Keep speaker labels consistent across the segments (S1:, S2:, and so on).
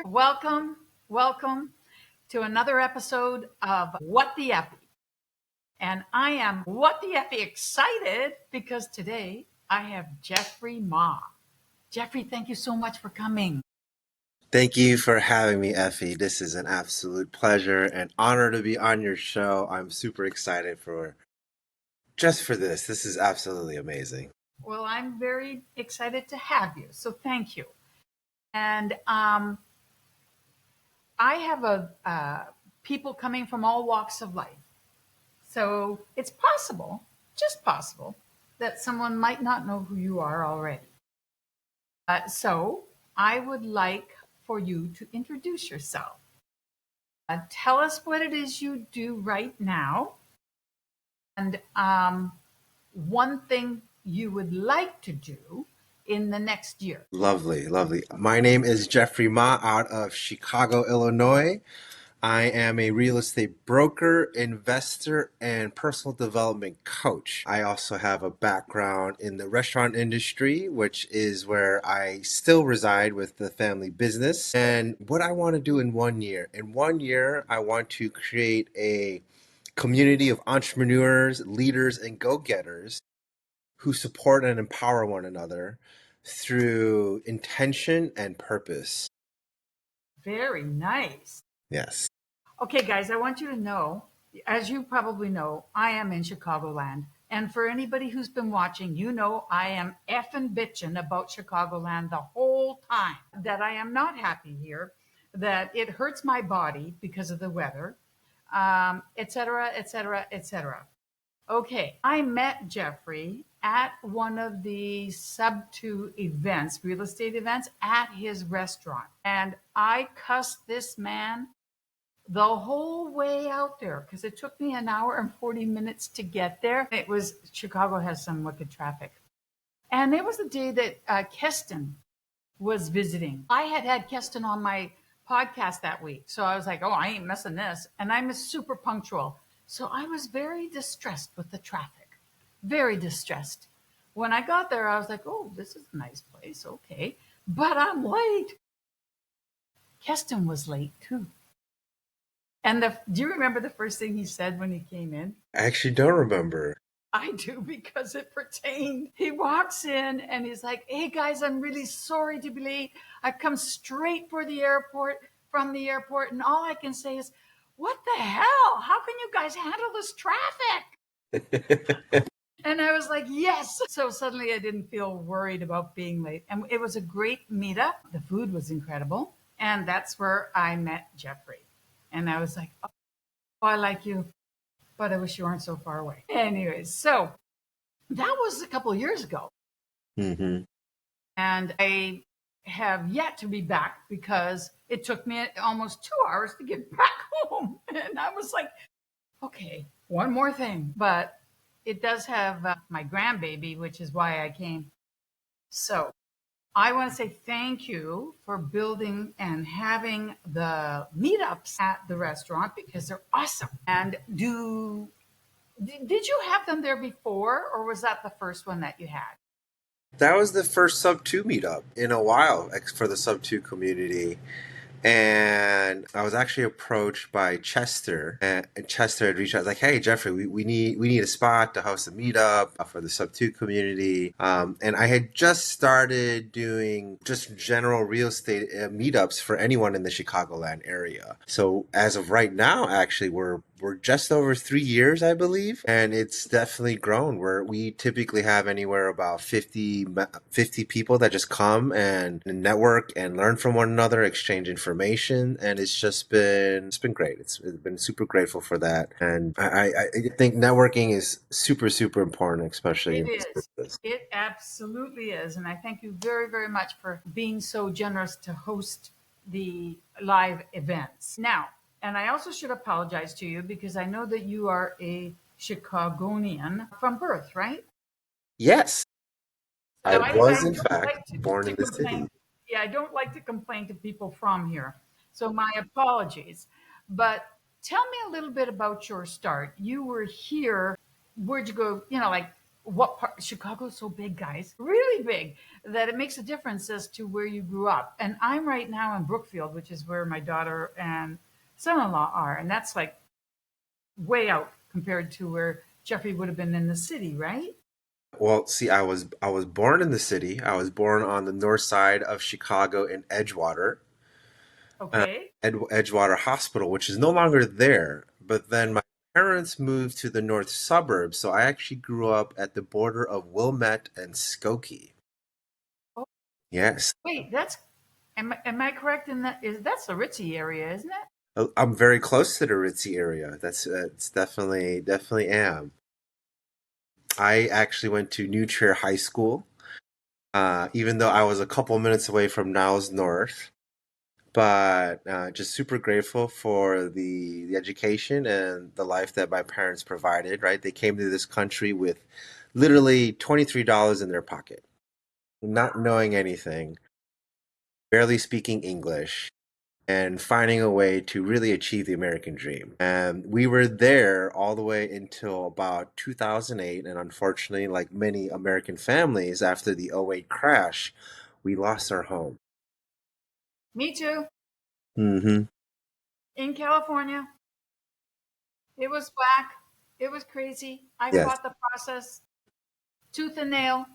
S1: Welcome, welcome to another episode of What the Effie. And I am What the Effie excited because today I have Jeffrey Ma. Jeffrey, thank you so much for coming.
S2: Thank you for having me, Effie. This is an absolute pleasure and honor to be on your show. I'm super excited for just for this. This is absolutely amazing.
S1: Well, I'm very excited to have you, so thank you. And I have people coming from all walks of life. So it's possible, just possible, that someone might not know who you are already. So I would like for you to introduce yourself. Tell us what it is you do right now, and one thing you would like to do in the next year.
S2: Lovely, lovely. My name is Jeffrey Ma out of Chicago, Illinois. I am a real estate broker, investor, and personal development coach. I also have a background in the restaurant industry, which is where I still reside with the family business. And what I want to do in 1 year, I want to create a community of entrepreneurs, leaders, and go-getters who support and empower one another through intention and purpose.
S1: Very nice.
S2: Yes.
S1: Okay, guys, I want you to know, as you probably know, I am in Chicagoland. And for anybody who's been watching, you know I am effing bitching about Chicagoland the whole time. That I am not happy here, that it hurts my body because of the weather, et cetera, et cetera, et cetera. Okay, I met Jeffrey at one of the sub two events, real estate events, at his restaurant. And I cussed this man the whole way out there because it took me an hour and 40 minutes to get there. It was Chicago has some wicked traffic. And it was the day that Keston was visiting. I had Keston on my podcast that week. So I was like, oh, I ain't missing this. And I'm super punctual. So I was very distressed with the traffic, very distressed. When I got there, I was like, oh, this is a nice place. Okay. But I'm late. Keston was late too. And do you remember the first thing he said when he came in?
S2: I actually don't remember.
S1: I do because it pertained. He walks in and he's like, hey guys, I'm really sorry to be late. I've come straight from the airport. And all I can say is, what the hell? How can you guys handle this traffic? And I was like, yes. So suddenly I didn't feel worried about being late. And it was a great meetup. The food was incredible. And that's where I met Jeffrey. And I was like, oh, I like you, but I wish you weren't so far away. Anyways, so that was a couple of years ago.
S2: Mm-hmm.
S1: And I have yet to be back because it took me almost 2 hours to get back home. And I was like, okay, one more thing. But it does have my grandbaby, which is why I came. So I want to say thank you for building and having the meetups at the restaurant because they're awesome. And did you have them there before, or was that the first one that you had?
S2: That was the first Sub 2 meetup in a while for the Sub 2 community. And I was actually approached by Chester, and Chester had reached out like, "Hey Jeffrey, we need a spot to host a meetup for the Sub 2 community." And I had just started doing just general real estate meetups for anyone in the Chicagoland area. So as of right now, actually, we're just over 3 years, I believe, and it's definitely grown. Where we typically have anywhere about 50 people that just come and network and learn from one another, exchange information, and it's been great. It's been super grateful for that, and I think networking is super important, especially
S1: It
S2: in this
S1: is.
S2: business.
S1: It absolutely is. And I thank you very, very much for being so generous to host the live events. Now, and I also should apologize to you because I know that you are a Chicagonian from birth, right?
S2: Yes, I
S1: So
S2: was
S1: I
S2: in
S1: don't
S2: fact
S1: like
S2: born
S1: to
S2: in the city.
S1: complain. Yeah, I don't like to complain to people from here. So my apologies. But tell me a little bit about your start. You were here. Where'd you go? You know, like what part. Chicago's so big, guys, really big, that it makes a difference as to where you grew up. And I'm right now in Brookfield, which is where my daughter and son-in-law are, and that's like way out compared to where Jeffrey would have been in the city, right?
S2: Well, see, I was born in the city. I was born on the north side of Chicago in Edgewater, uh,
S1: Okay.
S2: Edgewater Hospital, which is no longer there. But then my parents moved to the north suburbs, so I actually grew up at the border of Wilmette and Skokie.
S1: Oh,
S2: Yes,
S1: wait, am I correct in that? Is that's the Ritzy area, isn't it?
S2: I'm very close to the Ritzy area. It's definitely am. I actually went to New Trier High School, even though I was a couple minutes away from Niles North. But just super grateful for the education and the life that my parents provided. Right, they came to this country with literally $23 in their pocket, not knowing anything, barely speaking English, and finding a way to really achieve the American dream. And we were there all the way until about 2008. And unfortunately, like many American families, after the '08 crash, we lost our home.
S1: Me too.
S2: Hmm.
S1: In California, it was whack. It was crazy. I
S2: Yes.
S1: fought the process tooth and nail.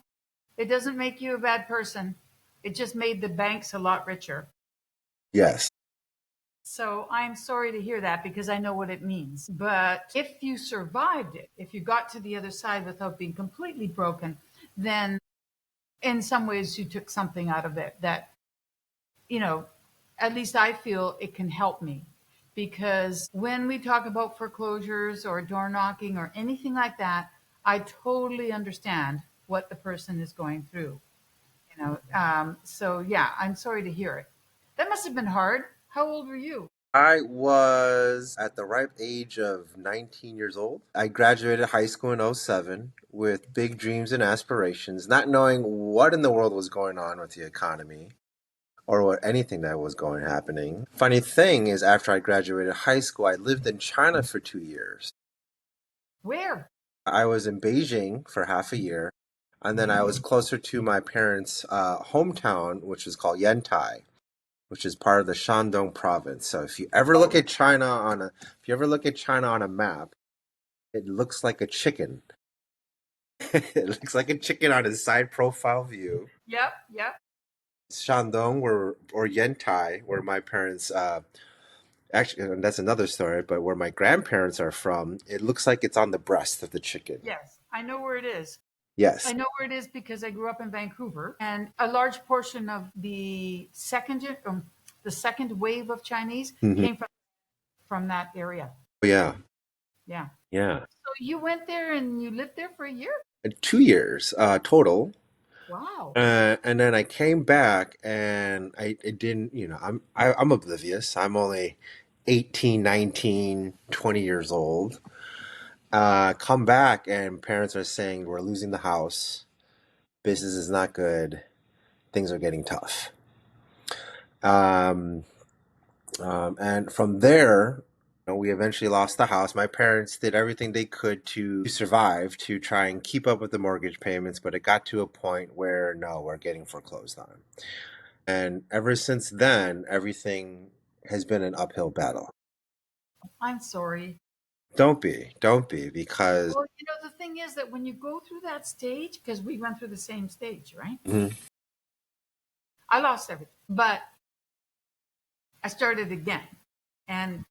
S1: It doesn't make you a bad person. It just made the banks a lot richer.
S2: Yes.
S1: So I'm sorry to hear that because I know what it means. But if you survived it, if you got to the other side without being completely broken, then in some ways you took something out of it that, you know, at least I feel it can help me. Because when we talk about foreclosures or door knocking or anything like that, I totally understand what the person is going through. So yeah, I'm sorry to hear it. That must have been hard. How old were you?
S2: I was at the ripe age of 19 years old. I graduated high school in '07 with big dreams and aspirations, not knowing what in the world was going on with the economy or what anything that was going happening. Funny thing is, after I graduated high school, I lived in China for 2 years.
S1: Where?
S2: I was in Beijing for half a year, and then I was closer to my parents' hometown, which is called Yantai, which is part of the Shandong province. So
S1: Oh,
S2: if you ever look at China on a map, it looks like a chicken. It looks like a chicken on a side profile view.
S1: yep, yep.
S2: Shandong, or Yantai, where my parents actually, and that's another story, but where my grandparents are from, it looks like it's on the breast of the chicken.
S1: Yes, I know where it is. I
S2: Yes.
S1: know where it is because I grew up in Vancouver, and a large portion of the second wave of Chinese
S2: Hmm.
S1: came from that area.
S2: Yeah.
S1: Yeah.
S2: Yeah.
S1: So you went there and you lived there for a year?
S2: 2 years total.
S1: Wow.
S2: And then I came back and I didn't, I'm oblivious. I'm only 18, 19, 20 years old. Come back and parents are saying we're losing the house. Business is not good. Things are getting tough. Um, and from there, we eventually lost the house. My parents did everything they could to survive, to try and keep up with the mortgage payments, but it got to a point where no, we're getting foreclosed on. And ever since then, everything has been an uphill battle.
S1: I'm sorry.
S2: Don't be, because
S1: Well, the thing is that when you go through that stage, because we went through the same stage, right?
S2: Mhm.
S1: I lost everything, but I started again. And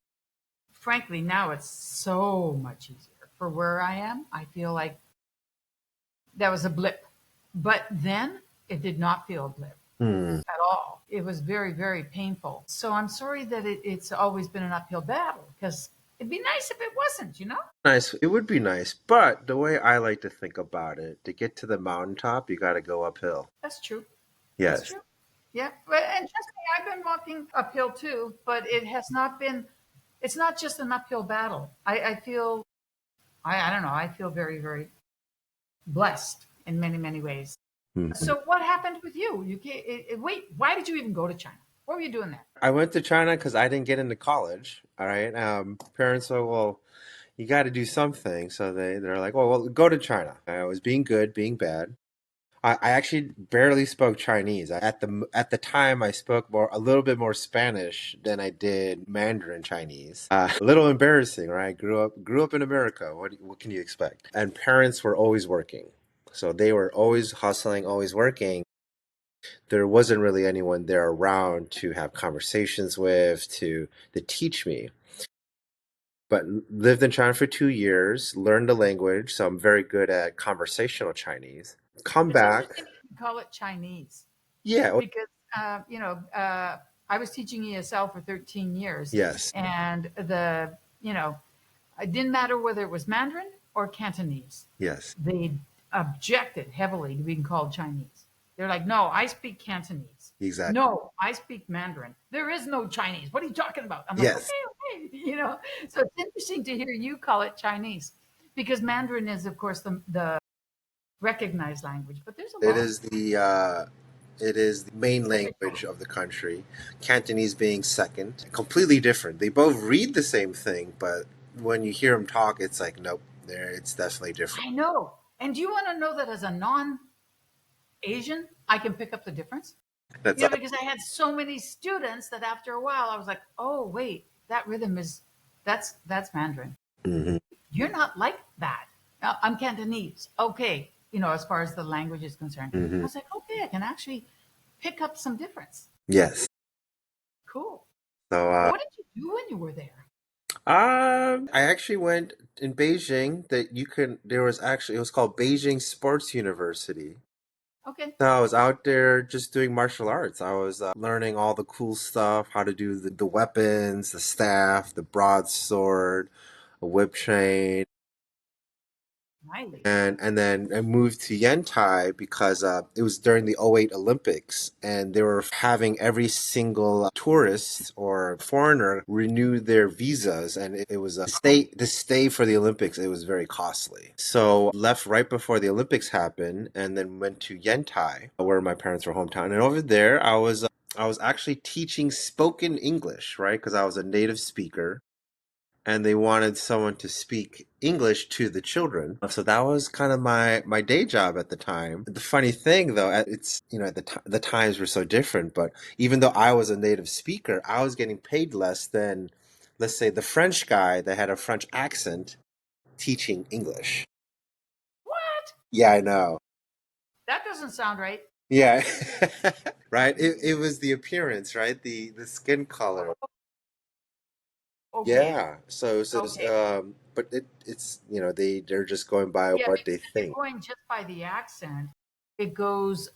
S1: frankly, now it's so much easier for where I am. I feel like that was a blip. But then it did not feel a blip
S2: Hmm.
S1: at all. It was very, very painful. So I'm sorry that it's always been an uphill battle because it'd be nice if it wasn't?
S2: Nice. It would be nice, but the way I like to think about it, to get to the mountaintop, you got to go uphill.
S1: That's true. That's
S2: Yes.
S1: true. Yeah. But, and trust me, I've been walking uphill too, but it's not just an uphill battle. I feel, I don't know, I feel very, very blessed in many, many ways.
S2: Mhm.
S1: So what happened with you? Wait, why did you even go to China? What were you doing there?
S2: I went to China because I didn't get into college. All right. Parents said, well, you got to do something. So they're like, well, go to China. I was being good, being bad. I actually barely spoke Chinese. At the time, I spoke a little bit more Spanish than I did Mandarin Chinese. A little embarrassing, right? Grew up in America. What can you expect? And parents were always working, so they were always hustling, always working. There wasn't really anyone there around to have conversations with to teach me. But lived in China for 2 years, learned the language, so I'm very good at conversational Chinese. Come
S1: It's
S2: back.
S1: interesting you call it Chinese
S2: Yeah.
S1: because, I was teaching ESL for 13 years,
S2: Yes.
S1: and it didn't matter whether it was Mandarin or Cantonese.
S2: Yes.
S1: They objected heavily to being called Chinese. They're like, no, I speak Cantonese.
S2: Exactly.
S1: No, I speak Mandarin. There is no Chinese. What are you talking about? I'm like,
S2: Yes.
S1: okay, okay. So it's interesting to hear you call it Chinese because Mandarin is, of course, the recognized language, but there's a
S2: It
S1: lot.
S2: is the main
S1: Specific.
S2: language of the country. Cantonese being second. Completely different. They both read the same thing, but when you hear them talk, it's like nope. There, it's definitely different.
S1: I know. And do you want to know that as a non Asian, I can pick up the difference?
S2: That's
S1: Because I had so many students that after a while I was like, oh, wait, that rhythm that's Mandarin.
S2: hmm
S1: You're not like that. I'm Cantonese. Okay. As far as the language is concerned, I
S2: hmm
S1: was like, okay, I can actually pick up some difference.
S2: Yes.
S1: Cool.
S2: So
S1: What did you do when you were there?
S2: I actually went in Beijing. There was actually, it was called Beijing Sports University.
S1: Okay.
S2: So I was out there just doing martial arts. I was learning all the cool stuff, how to do the weapons, the staff, the broadsword, a whip train,
S1: Nice.
S2: and then I moved to Yantai because it was during the '08 Olympics, and they were having every single tourist or foreigner renew their visas, and it was a stay for the Olympics. It was very costly, so left right before the Olympics happened, and then went to Yantai, where my parents were hometown, and over there I was actually teaching spoken English, right? Because I was a native speaker and they wanted someone to speak English to the children. So that was kind of my day job at the time. The funny thing though, it's the times were so different, but even though I was a native speaker, I was getting paid less than, let's say, the French guy that had a French accent teaching English.
S1: What?
S2: Yeah, I know.
S1: That doesn't sound right.
S2: Yeah. Right? It was the appearance, right? The skin color.
S1: Okay.
S2: Yeah. So
S1: Okay.
S2: but it's they're just going by
S1: Yeah,
S2: what
S1: because
S2: they
S1: if you're
S2: think.
S1: going just by the accent, it goes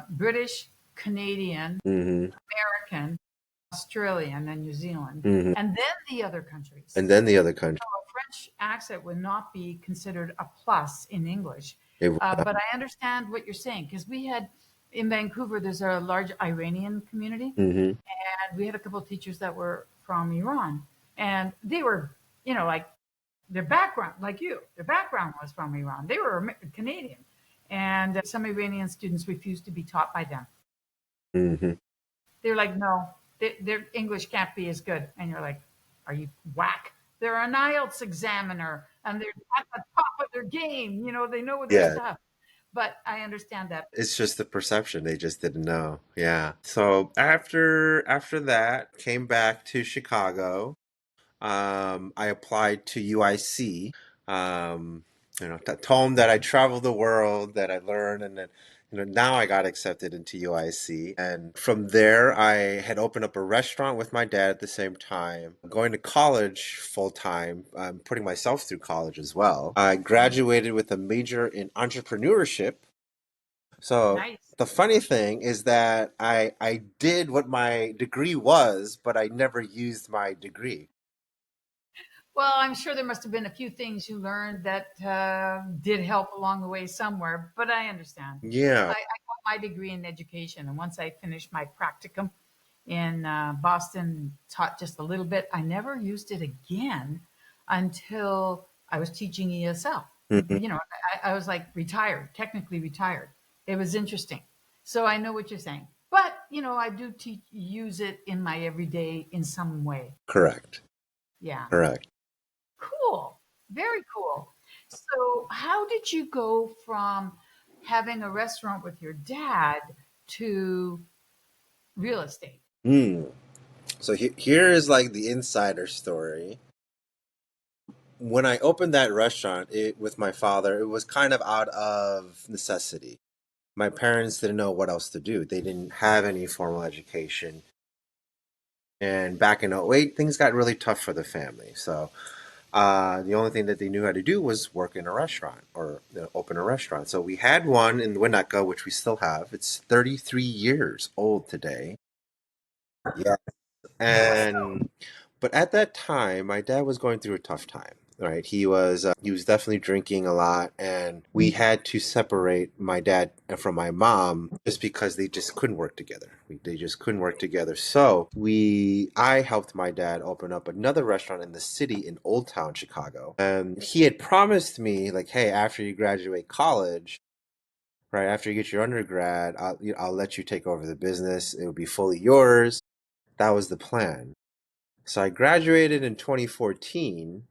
S1: British, Canadian,
S2: hmm
S1: American, Australian, and New Zealand,
S2: hmm
S1: and then the other countries.
S2: And then the other country,
S1: So a French accent would not be considered a plus in English.
S2: it was
S1: But I understand what you're saying because we had in Vancouver, there's a large Iranian community,
S2: hmm
S1: and we had a couple of teachers that were from Iran, and they were, like their background, like you, their background was from Iran. They were Canadian, and some Iranian students refused to be taught by them.
S2: hmm
S1: They're like, no, their English can't be as good. And you're like, are you whack? They're an IELTS examiner and they're at the top of their game. They know their
S2: Yeah,
S1: stuff. But I understand that.
S2: it's just the perception. They just didn't know. Yeah. So after that, came back to Chicago. I applied to UIC. Told them that I traveled the world, that I learned, and then now I got accepted into UIC. And from there, I had opened up a restaurant with my dad at the same time, going to college full time. I'm putting myself through college as well. I graduated with a major in entrepreneurship. So
S1: Nice.
S2: the funny thing is that I did what my degree was, but I never used my degree.
S1: Well, I'm sure there must have been a few things you learned that did help along the way somewhere, but I understand. I
S2: Yeah.
S1: got my degree in education, and once I finished my practicum in Boston, taught just a little bit. I never used it again until I was teaching ESL.
S2: hmm
S1: I was like retired, technically retired. It was interesting. So I know what you're saying. But, I do use it in my everyday in some way.
S2: Correct.
S1: Yeah.
S2: Correct.
S1: Cool. Very cool. So, how did you go from having a restaurant with your dad to real estate?
S2: Hmm. So here is like the insider story. When I opened that restaurant with my father, it was kind of out of necessity. My parents didn't know what else to do. They didn't have any formal education. And back in '08, things got really tough for the family. So the only thing that they knew how to do was work in a restaurant or open a restaurant. So we had one in Winnetka, which we still have. It's 33 years old today. Yeah. And but at that time, my dad was going through a tough time. Right, he was definitely drinking a lot, and we had to separate my dad from my mom just because they just couldn't work together. They just couldn't work together. So I helped my dad open up another restaurant in the city in Old Town Chicago, and he had promised me like, hey, after you graduate college, right after you get your undergrad, I'll let you take over the business. It will be fully yours. That was the plan. So I graduated in 2014,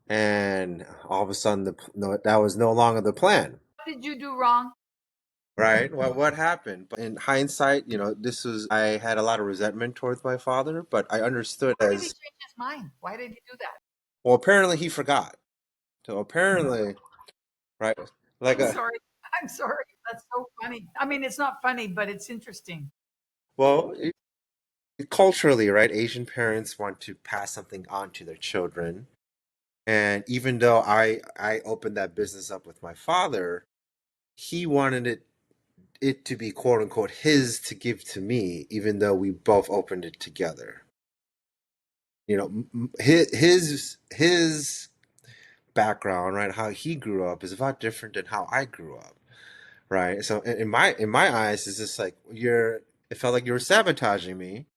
S2: and all of a sudden, no, that was no longer the plan.
S1: What did you do wrong?
S2: Right? Well, what happened? But in hindsight, I had a lot of resentment towards my father, but I understood
S1: Why did he
S2: as,
S1: change his mind? Why did he do that?
S2: well, apparently he forgot. So apparently, right? Like
S1: I'm
S2: a,
S1: sorry. I'm sorry. That's so funny. I mean, it's not funny, but it's interesting.
S2: well, culturally, right? Asian parents want to pass something on to their children. And even though I opened that business up with my father, he wanted it to be quote unquote his to give to me, even though we both opened it together. His background, right, how he grew up is a lot different than how I grew up, right? So in my eyes, it's just like it felt like you were sabotaging me,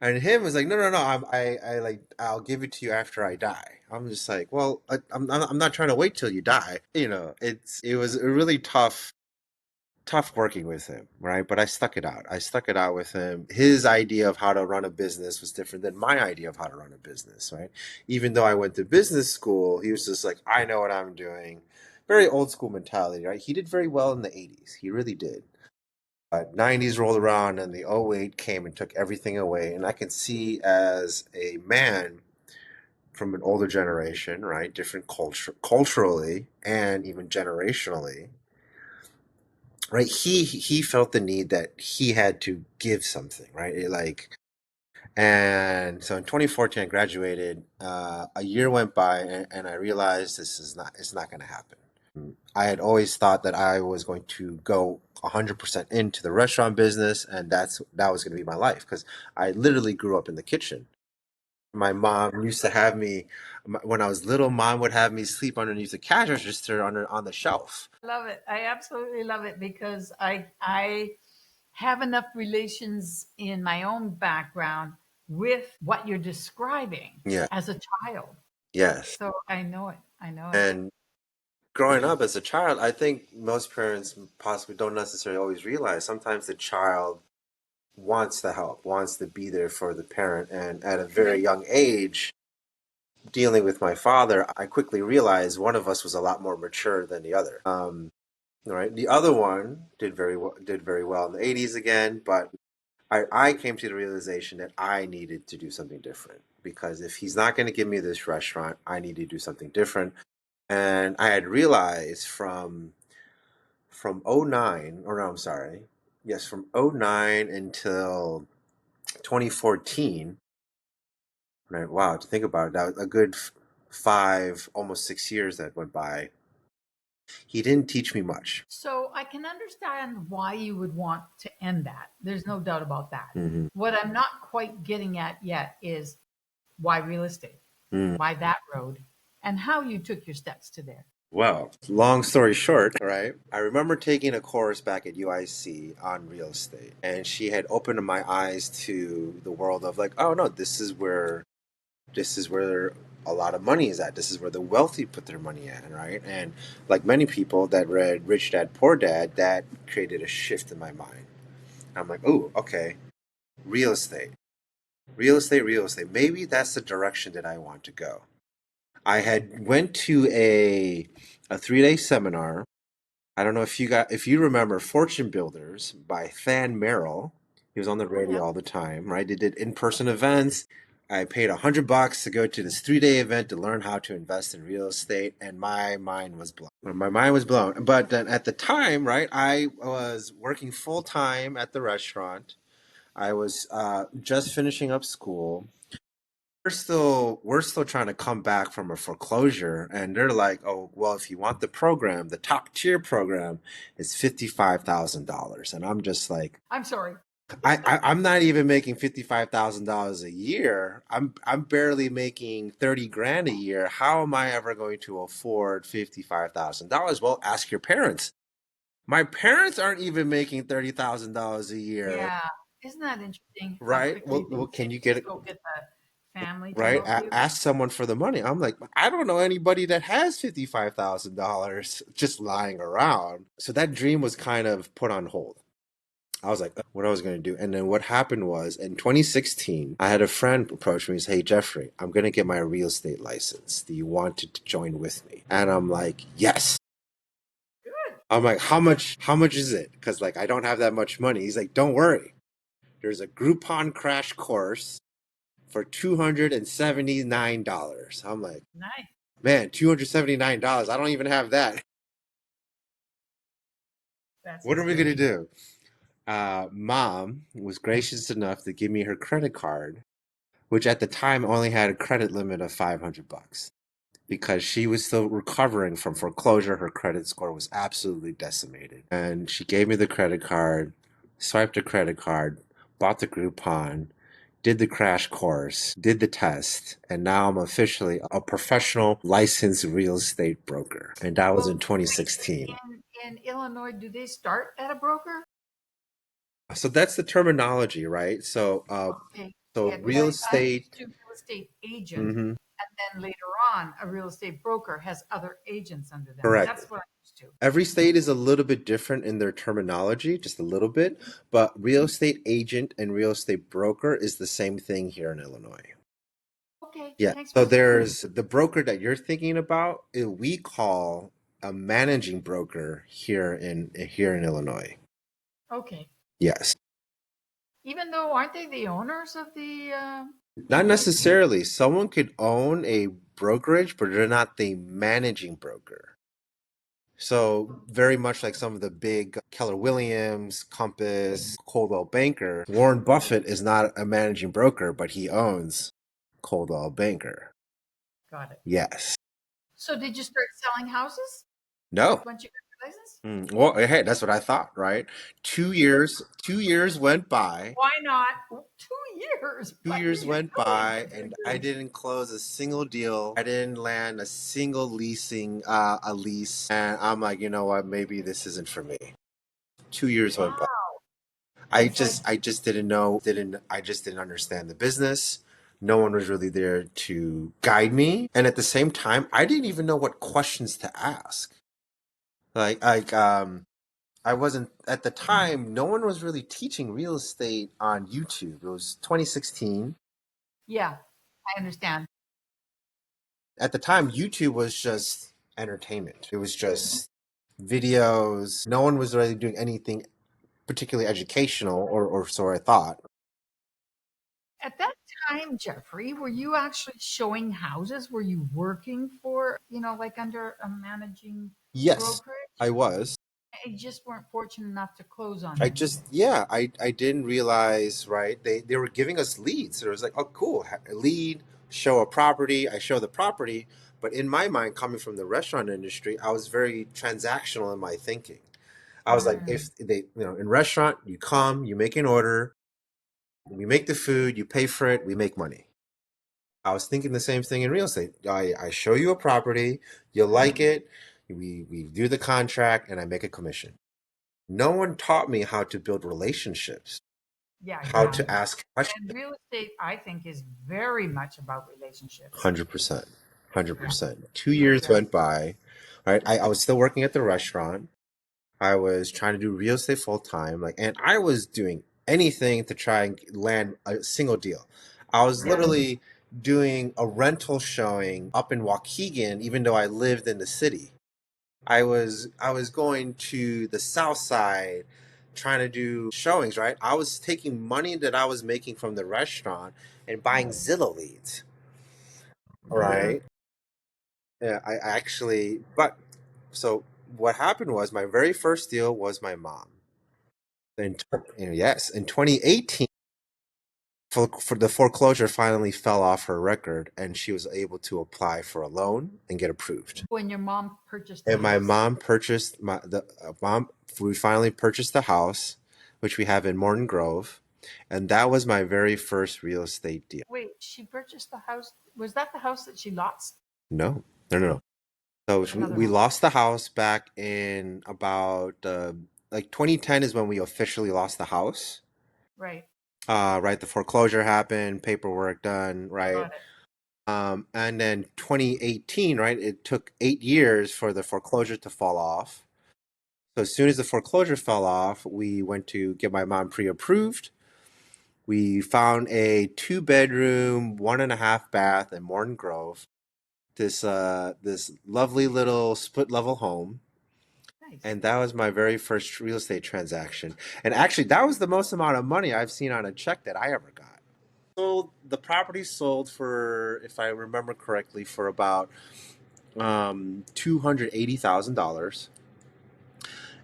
S2: and him was like, no, no, no, I like I'll give it to you after I die. I'm just like, well, I'm not trying to wait till you die. It was a really tough working with him, right? But I stuck it out. I stuck it out with him. His idea of how to run a business was different than my idea of how to run a business, right? Even though I went to business school, he was just like, I know what I'm doing. Very old school mentality, right? He did very well in the 80s. He really did. But 90s rolled around and the '08 came and took everything away. And I can see as a man from an older generation, right? Different culturally and even generationally, right, he felt the need that he had to give something, right, and so in 2014 I graduated. A year went by, and I realized it's not going to happen. I had always thought that I was going to go 100% into the restaurant business, and that was going to be my life because I literally grew up in the kitchen. My mom used to have me when I was little. Mom would have me sleep underneath the cash register on the shelf.
S1: Love it. I absolutely love it because I have enough relations in my own background with what you're describing
S2: Yeah.
S1: as a child.
S2: Yes.
S1: So I know it. I know it.
S2: And growing up as a child, I think most parents possibly don't necessarily always realize sometimes the child wants the help, wants to be there for the parent. And at a very young age, dealing with my father, I quickly realized one of us was a lot more mature than the other. Right, the other one did very well in the '80s again, but I came to the realization that I needed to do something different because if he's not going to give me this restaurant, I need to do something different. And I had realized from '09, or no, I'm sorry, yes, from '09 until 2014, right? Wow, to think about it, that was a good 5, almost 6 years that went by. He didn't teach me much.
S1: So I can understand why you would want to end that. There's no doubt about that.
S2: Hmm.
S1: What I'm not quite getting at yet is why real estate? Why that road? And how you took your steps to there.
S2: Well, long story short, right? I remember taking a course back at UIC on real estate, and she had opened my eyes to the world of like, oh no, this is where a lot of money is at. This is where the wealthy put their money at, right? And like many people that read Rich Dad Poor Dad, that created a shift in my mind. I'm like, oh, okay, real estate, real estate, real estate. Maybe that's the direction that I want to go. I had went to a 3-day seminar. I don't know if you remember Fortune Builders by Than Merrill. He was on the
S1: Oh yeah.
S2: radio all the time, right? They did in-person events. I paid $100 to go to this 3-day event to learn how to invest in real estate, and my mind was blown. My mind was blown. But then at the time, right, I was working full time at the restaurant. I was just finishing up school. We're still trying to come back from a foreclosure, and they're like, oh well, if you want the program, the top tier program is $55,000. And I'm just like,
S1: I'm sorry.
S2: I'm not even making $55,000 a year. I'm barely making 30 grand a year. How am I ever going to afford $55,000? Well, ask your parents. My parents aren't even making $30,000 a year,
S1: Yeah. Isn't that interesting how
S2: right?
S1: quickly they
S2: Well,
S1: say
S2: can you get
S1: just
S2: it?
S1: go get the family to
S2: Right?
S1: help you?
S2: Ask someone for the money. I'm like, I don't know anybody that has $55,000 just lying around. So that dream was kind of put on hold. I was like, what I was going to do. And then what happened was in 2016, I had a friend approach me and say, hey, Jeffrey, I'm going to get my real estate license. Do you want to join with me? And I'm like, yes.
S1: Good.
S2: I'm like, how much is it? Because like, I don't have that much money. He's like, don't worry. There's a Groupon crash course for $279. I'm like,
S1: Nice.
S2: man, $279. I don't even have that.
S1: That's
S2: What are we going to
S1: hilarious.
S2: do? Mom was gracious enough to give me her credit card, which at the time only had a credit limit of $500 because she was still recovering from foreclosure. Her credit score was absolutely decimated. And she gave me the credit card, swiped the credit card, bought the Groupon, did the crash course, did the test, and now I'm officially a professional licensed real estate broker. And that was in
S1: Well,
S2: 2016.
S1: in Illinois, do they start at a broker?
S2: So that's the terminology, right?
S1: Okay.
S2: So
S1: Yeah, because
S2: real
S1: I'm used
S2: estate.
S1: to real estate agent,
S2: Hmm.
S1: and then later on, a real estate broker has other agents under them.
S2: Correct.
S1: That's what I'm used to.
S2: Every state is a little bit different in their terminology, just a little bit, but real estate agent and real estate broker is the same thing here in Illinois.
S1: Okay,
S2: Yeah.
S1: thanks
S2: So
S1: for explaining.
S2: there's the broker that you're thinking about, we call a managing broker here in Illinois.
S1: Okay.
S2: Yes.
S1: Even though aren't they the owners of the
S2: Not
S1: agency?
S2: necessarily. Someone could own a brokerage, but they're not the managing broker. So very much like some of the big Keller Williams, Compass, Coldwell Banker, Warren Buffett is not a managing broker, but he owns Coldwell Banker.
S1: Got it.
S2: Yes.
S1: So did you start selling houses
S2: No.
S1: once you got your license?
S2: Well, hey, that's what I thought, right? 2 years went by.
S1: Why not? 2 years.
S2: Two
S1: What are
S2: years
S1: you
S2: went
S1: doing
S2: by,
S1: for two
S2: and I
S1: years?
S2: didn't close a single deal. I didn't land a single a lease, and I'm like, you know what? Maybe this isn't for me. 2 years went by.
S1: Wow.
S2: I just didn't know, I just didn't understand the business. No one was really there to guide me, and at the same time, I didn't even know what questions to ask. Like, I wasn't at the time. No one was really teaching real estate on YouTube. It was 2016.
S1: Yeah, I understand.
S2: At the time, YouTube was just entertainment. It was just videos. No one was really doing anything particularly educational, or so I thought.
S1: At that time, Jeffrey, were you actually showing houses? Were you working for, like under a managing
S2: Yes, I
S1: brokerage?
S2: was.
S1: You just weren't fortunate enough to close on
S2: I
S1: anything.
S2: just, yeah, I didn't realize, right? They were giving us leads. So it was like, oh, cool, a lead, show a property. I show the property. But in my mind, coming from the restaurant industry, I was very transactional in my thinking. I was like,
S1: Mm,
S2: if they, in restaurant, you come, you make an order, we make the food, you pay for it, we make money. I was thinking the same thing in real estate. I show you a property, you like it, we do the contract, and I make a commission. No one taught me how to build relationships,
S1: yeah,
S2: how to
S1: exactly.
S2: ask questions.
S1: And real estate, I think, is very much about relationships.
S2: 100%.
S1: Yeah,
S2: 100%. Two
S1: very,
S2: years
S1: very.
S2: went by. Right. I was still working at the restaurant. I was trying to do real estate full time. And I was doing anything to try and land a single deal. I was
S1: Yeah.
S2: literally doing a rental showing up in Waukegan, even though I lived in the city. I was going to the south side trying to do showings, right? I was taking money that I was making from the restaurant and buying Zillow leads, right? Yeah, I actually, but so what happened was my very first deal was my mom. And yes, in 2018, for the foreclosure finally fell off her record, and she was able to apply for a loan and get approved.
S1: When your mom purchased the
S2: And my
S1: house.
S2: mom purchased my the mom. We finally purchased the house, which we have in Morton Grove, and that was my very first real estate deal.
S1: Wait, she purchased the house. Was that the house that she lost?
S2: No, no, no, no. So
S1: Another
S2: we
S1: house.
S2: lost the house back in about like 2010 is when we officially lost the house.
S1: Right.
S2: Right, the foreclosure happened, paperwork done, right?
S1: Got it.
S2: And then 2018, right? It took 8 years for the foreclosure to fall off. So as soon as the foreclosure fell off, we went to get my mom pre-approved. We found a 2 bedroom, 1.5 bath in Morton Grove. This lovely little split level home.
S1: Nice.
S2: And that was my very first real estate transaction. And actually, that was the most amount of money I've seen on a check that I ever got. So the property sold for, if I remember correctly, for about $280,000,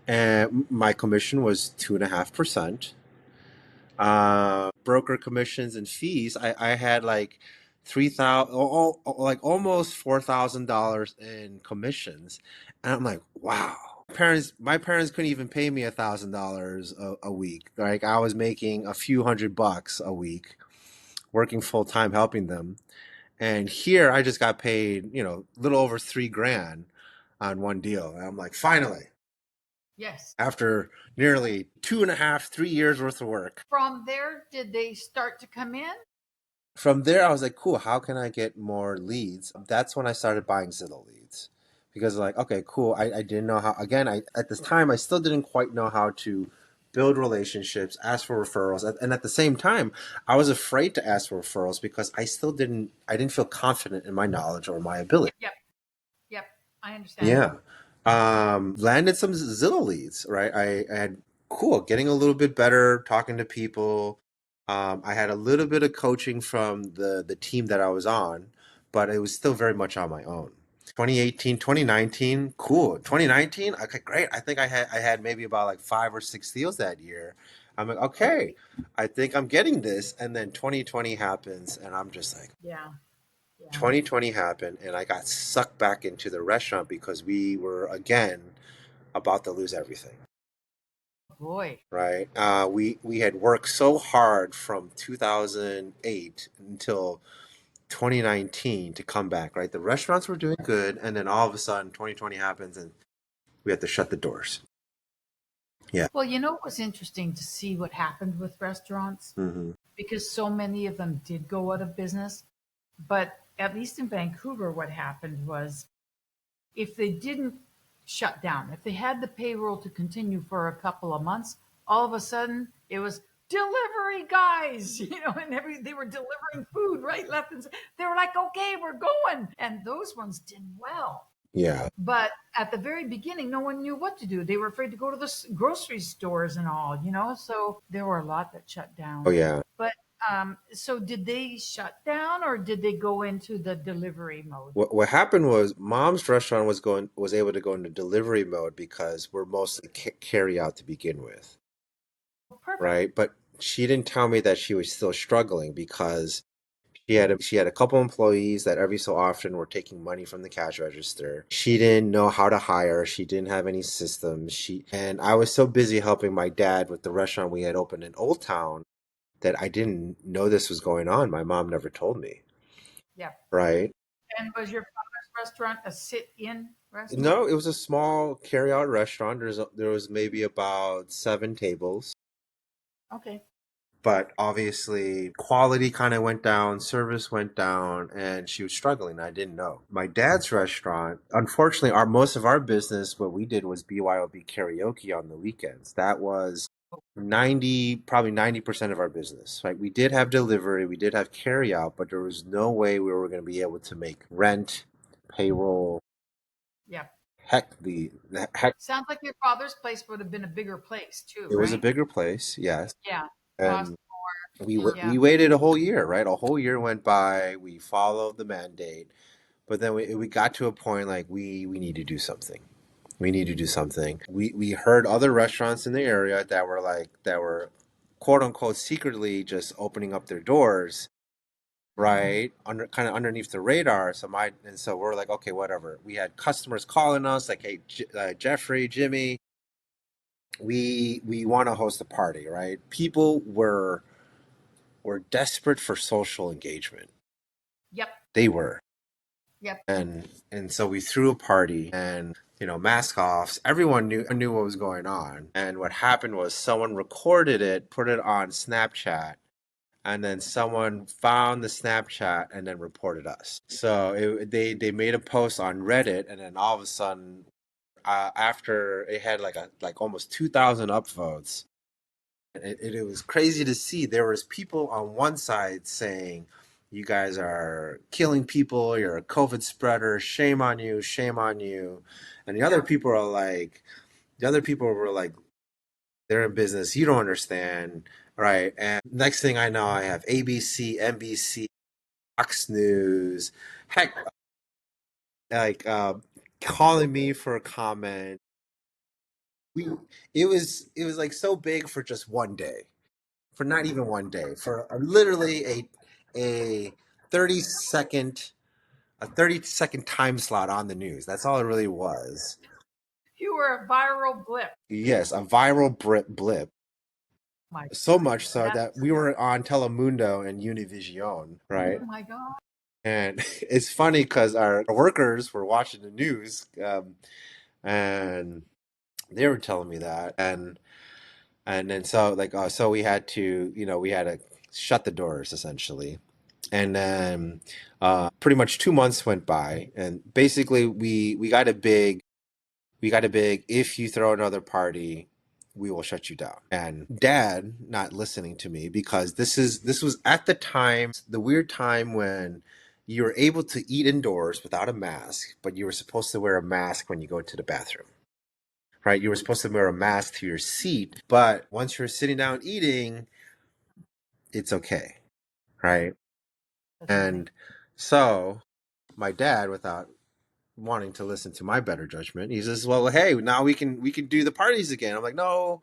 S2: and my commission was 2.5%. Broker commissions and fees, I had like 3,000, like almost $4,000 in commissions, and I'm like, wow. My parents couldn't even pay me $1,000 a week. Like I was making a few $100 a week, working full time helping them. And here I just got paid, a little over 3 grand on one deal. And I'm like, finally,
S1: Yes.
S2: after nearly 2.5, 3 years worth of work.
S1: From there, did they start to come in?
S2: From there, I was like, cool, how can I get more leads? That's when I started buying Zillow leads. Because, like, okay, cool. I didn't know how, again, at this time, I still didn't quite know how to build relationships, ask for referrals. And at the same time, I was afraid to ask for referrals because I didn't feel confident in my knowledge or my ability.
S1: Yep. Yep. I understand.
S2: Yeah. Landed some Zillow leads, right? I had cool, getting a little bit better, talking to people. I had a little bit of coaching from the team that I was on, but it was still very much on my own. 2018, 2019, cool. 2019, okay, great. I think I had maybe about like 5 or 6 deals that year. I'm like, okay,
S1: Great.
S2: I think I'm getting this. And then 2020 happens, and I'm just like,
S1: Yeah. Yeah.
S2: 2020 happened, and I got sucked back into the restaurant because we were again about to lose everything.
S1: Boy.
S2: Right? We had worked so hard from 2008 until 2019 to come back. Right? The restaurants were doing good, and then all of a sudden, 2020 happens, and we had to shut the doors. Yeah.
S1: Well, it was interesting to see what happened with restaurants
S2: Hmm.
S1: because so many of them did go out of business. But at least in Vancouver, what happened was if they didn't shut down, if they had the payroll to continue for a couple of months, all of a sudden it was delivery guys, and they were delivering food right, left, and they were like, okay, we're going, and those ones did well.
S2: Yeah.
S1: But at the very beginning, no one knew what to do. They were afraid to go to the grocery stores and all. So there were a lot that shut
S2: Oh
S1: down.
S2: yeah.
S1: But so did they shut down or did they go into the delivery mode?
S2: What happened was mom's restaurant was able to go into delivery mode because we're mostly carry out to begin with.
S1: Perfect.
S2: Right? But she didn't tell me that she was still struggling because she had a couple employees that every so often were taking money from the cash register. She didn't know how to hire. She didn't have any systems. And I was so busy helping my dad with the restaurant we had opened in Old Town that I didn't know this was going on. My mom never told me.
S1: Yeah.
S2: Right?
S1: And was your father's restaurant a sit-in restaurant?
S2: No, it was a small carry-out restaurant. There was maybe about 7 tables.
S1: Okay.
S2: But obviously quality kind of went down, service went down, and she was struggling. I didn't know. My dad's restaurant, unfortunately, our most of our business, what we did was BYOB karaoke on the weekends. That was probably 90% of our business, right? We did have delivery, we did have carry out, but there was no way we were going to be able to make rent, payroll,
S1: Yep.
S2: heck,
S1: Sounds like your father's place would have been a bigger place too,
S2: it was a
S1: right?
S2: bigger place, yes.
S1: Yeah. Cost.
S2: And we
S1: Yeah.
S2: waited a whole year, right? A whole year went by. We followed the mandate, but then we got to a point like we need to do something. We need to do something. We heard other restaurants in the area that were quote unquote secretly just opening up their doors, right? Under kind of underneath the radar. So we're like, okay, whatever. We had customers calling us like, hey, Jeffrey, Jimmy, we want to host a party, right? People were desperate for social engagement.
S1: Yep.
S2: They were.
S1: Yep.
S2: And so we threw a party and mask offs. Everyone knew what was going on. And what happened was someone recorded it, put it on Snapchat, and then someone found the Snapchat and then reported us. So they made a post on Reddit, and then all of a sudden, after it had like almost 2,000 upvotes, it was crazy to see. There was people on one side saying, "You guys are killing people. You're a COVID spreader. Shame on you. Shame on you," and the other people were like, "They're in business. You don't understand." Right. And next thing I know, I have ABC, NBC, Fox News, heck, like calling me for a comment. We it was like so big for just one day, for not even one day, for literally a 30 second 30-second time slot on the news. That's all it really was.
S1: You were a viral blip.
S2: Yes, a viral blip.
S1: My
S2: So
S1: God.
S2: much so that
S1: That's
S2: we were on Telemundo and Univision, right?
S1: oh my God.
S2: And it's funny because our workers were watching the news, and they were telling me that, and then so we had to shut the doors essentially, and then pretty much 2 months went by, and basically we got a big if you throw another party, we will shut you down. And dad not listening to me because this was at the time, the weird time when you were able to eat indoors without a mask, but you were supposed to wear a mask when you go to the bathroom. Right? You were supposed to wear a mask to your seat, but once you're sitting down eating, it's okay. Right?
S1: That's amazing.
S2: And so my dad, without wanting to listen to my better judgment, he says, "Well, hey, now we can do the parties again." I'm like, "No."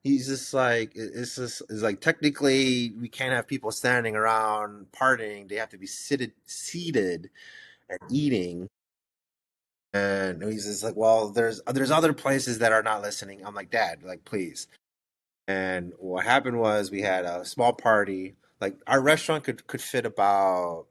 S2: He's just like, it's like technically we can't have people standing around partying. They have to be seated and eating. And he's just like, "Well, there's other places that are not listening." I'm like, "Dad, like please." And what happened was we had a small party. Like our restaurant could fit about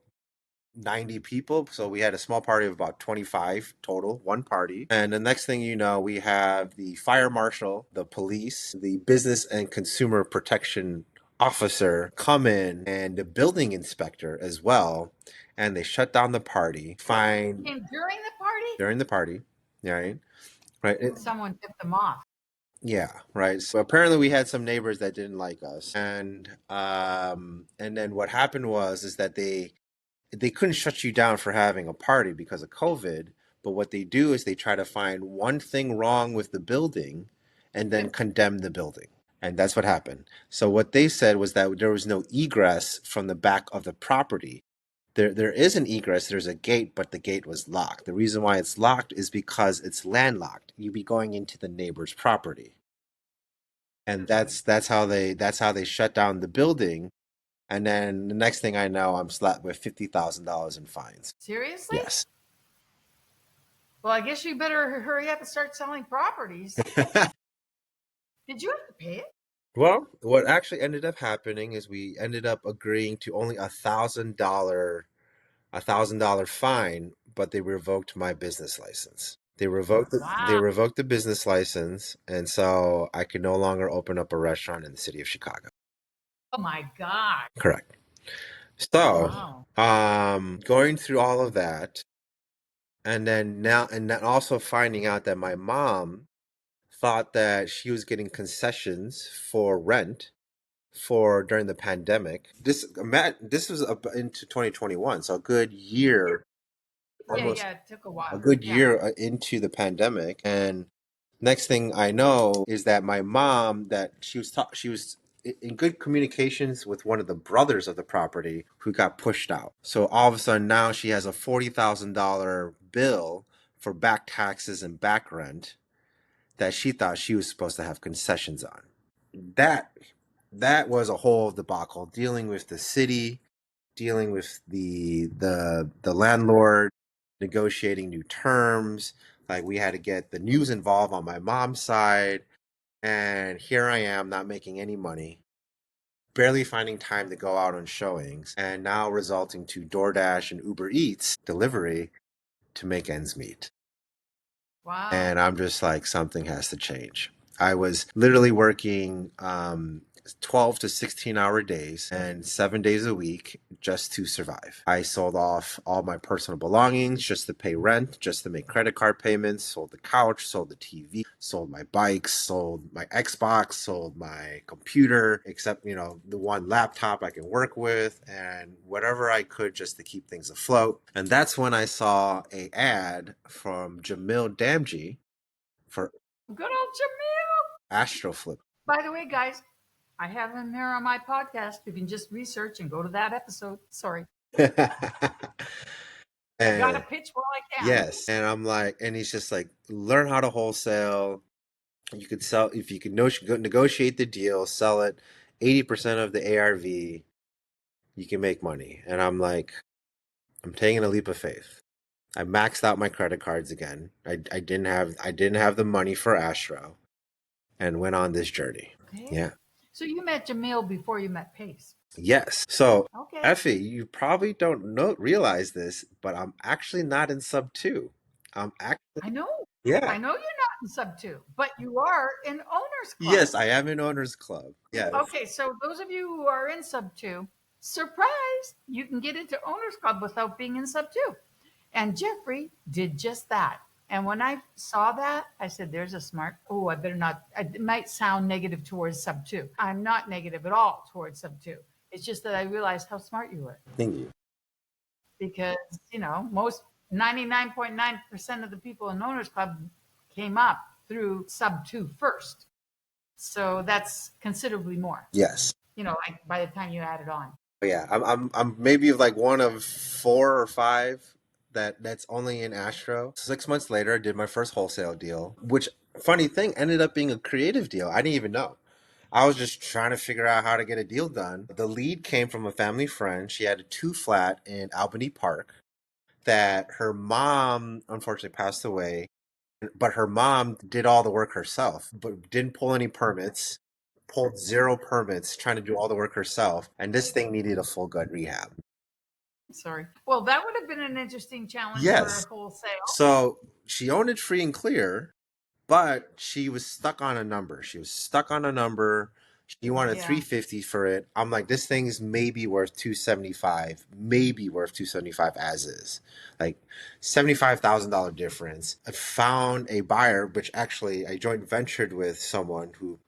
S2: 90 people. So we had a small party of about 25 total, one party. And the next thing you know, we have the fire marshal, the police, the business and consumer protection officer come in, and the building inspector as well. And they shut down the party, fine,
S1: Came during the party?
S2: during the party, right? Right.
S1: Someone tipped them off.
S2: Yeah, right. So apparently we had some neighbors that didn't like us. And then what happened was is that they couldn't shut you down for having a party because of COVID. But what they do is they try to find one thing wrong with the building and then condemn the building. And that's what happened. So what they said was that there was no egress from the back of the property. There is an egress, there's a gate, but the gate was locked. The reason why it's locked is because it's landlocked. You'd be going into the neighbor's property. And that's how they shut down the building. And then the next thing I know, I'm slapped with $50,000 in fines.
S1: Seriously?
S2: Yes.
S1: Well, I guess you better hurry up and start selling properties. Did you have to pay it?
S2: Well, what actually ended up happening is we ended up agreeing to only $1,000 fine, but they revoked my business license. They
S1: Wow.
S2: revoked the business license, and so I could no longer open up a restaurant in the city of Chicago.
S1: Oh my God.
S2: Correct. So,
S1: Wow.
S2: going through all of that, and then also finding out that my mom thought that she was getting concessions for rent for during the pandemic. This was up into 2021, so a good year,
S1: Yeah,
S2: almost
S1: yeah, it took a
S2: a
S1: while.
S2: good
S1: Yeah.
S2: year into the pandemic. And next thing I know is that my mom, that she was in good communications with one of the brothers of the property who got pushed out. So all of a sudden now she has a $40,000 bill for back taxes and back rent that she thought she was supposed to have concessions on. That that was a whole debacle, dealing with the city, dealing with the landlord, negotiating new terms. Like, we had to get the news involved on my mom's side, and here I am not making any money, barely finding time to go out on showings, and now resulting to DoorDash and Uber Eats delivery to make ends meet.
S1: Wow.
S2: And I'm just like, something has to change. I was literally working 12 to 16-hour days and 7 days a week just to survive. I sold off all my personal belongings just to pay rent, just to make credit card payments, sold the couch, sold the TV, sold my bikes, sold my Xbox, sold my computer, except, the one laptop I can work with, and whatever I could just to keep things afloat. And that's when I saw a ad from Jamil Damji for
S1: Good old Jamil.
S2: Astroflip.
S1: By the way, guys, I have him here on my podcast. You can just research and go to that episode. Sorry. I got to
S2: And
S1: pitch while I can.
S2: yes, and I'm like, and he's just like, learn how to wholesale. You could sell if you could negotiate the deal, sell it 80% of the ARV, you can make money. And I'm like, I'm taking a leap of faith. I maxed out my credit cards again. I didn't have the money for Astro, and went on this journey.
S1: Okay.
S2: Yeah.
S1: So you met Jamil before you met Pace.
S2: Yes. So,
S1: Okay.
S2: Effie, you probably don't realize this, but I'm actually not in sub two. I'm actually,
S1: I know.
S2: yeah.
S1: I know you're not in sub two, but you are in Owners Club.
S2: Yes, I am in Owners Club. Yes.
S1: Okay, so those of you who are in sub two, surprise, you can get into Owners Club without being in sub two. And Jeffrey did just that. And when I saw that, I said, there's a smart, oh, I better not, it might sound negative towards sub two. I'm not negative at all towards sub two. It's just that I realized how smart you were
S2: Thank you.
S1: because, most 99.9% of the people in Owners Club came up through sub two first. So that's considerably more,
S2: Yes.
S1: like by the time you add it on.
S2: Yeah, I'm maybe like one of 4 or 5 that's only in Astro. 6 months later, I did my first wholesale deal, which, funny thing, ended up being a creative deal. I didn't even know. I was just trying to figure out how to get a deal done. The lead came from a family friend. She had a 2 flat in Albany Park that her mom unfortunately passed away, but her mom did all the work herself, but didn't pull any permits, pulled 0 permits, trying to do all the work herself. And this thing needed a full gut rehab.
S1: Sorry. Well, that would have been an interesting challenge for a
S2: Yes.
S1: wholesale.
S2: So she owned it free and clear, but she was stuck on a number. She was stuck on a number. She wanted
S1: Yeah.
S2: 350 for it. I'm like, this thing's maybe worth 275, maybe worth 275 as is. Like, $75,000 difference. I found a buyer, which actually I joint ventured with someone who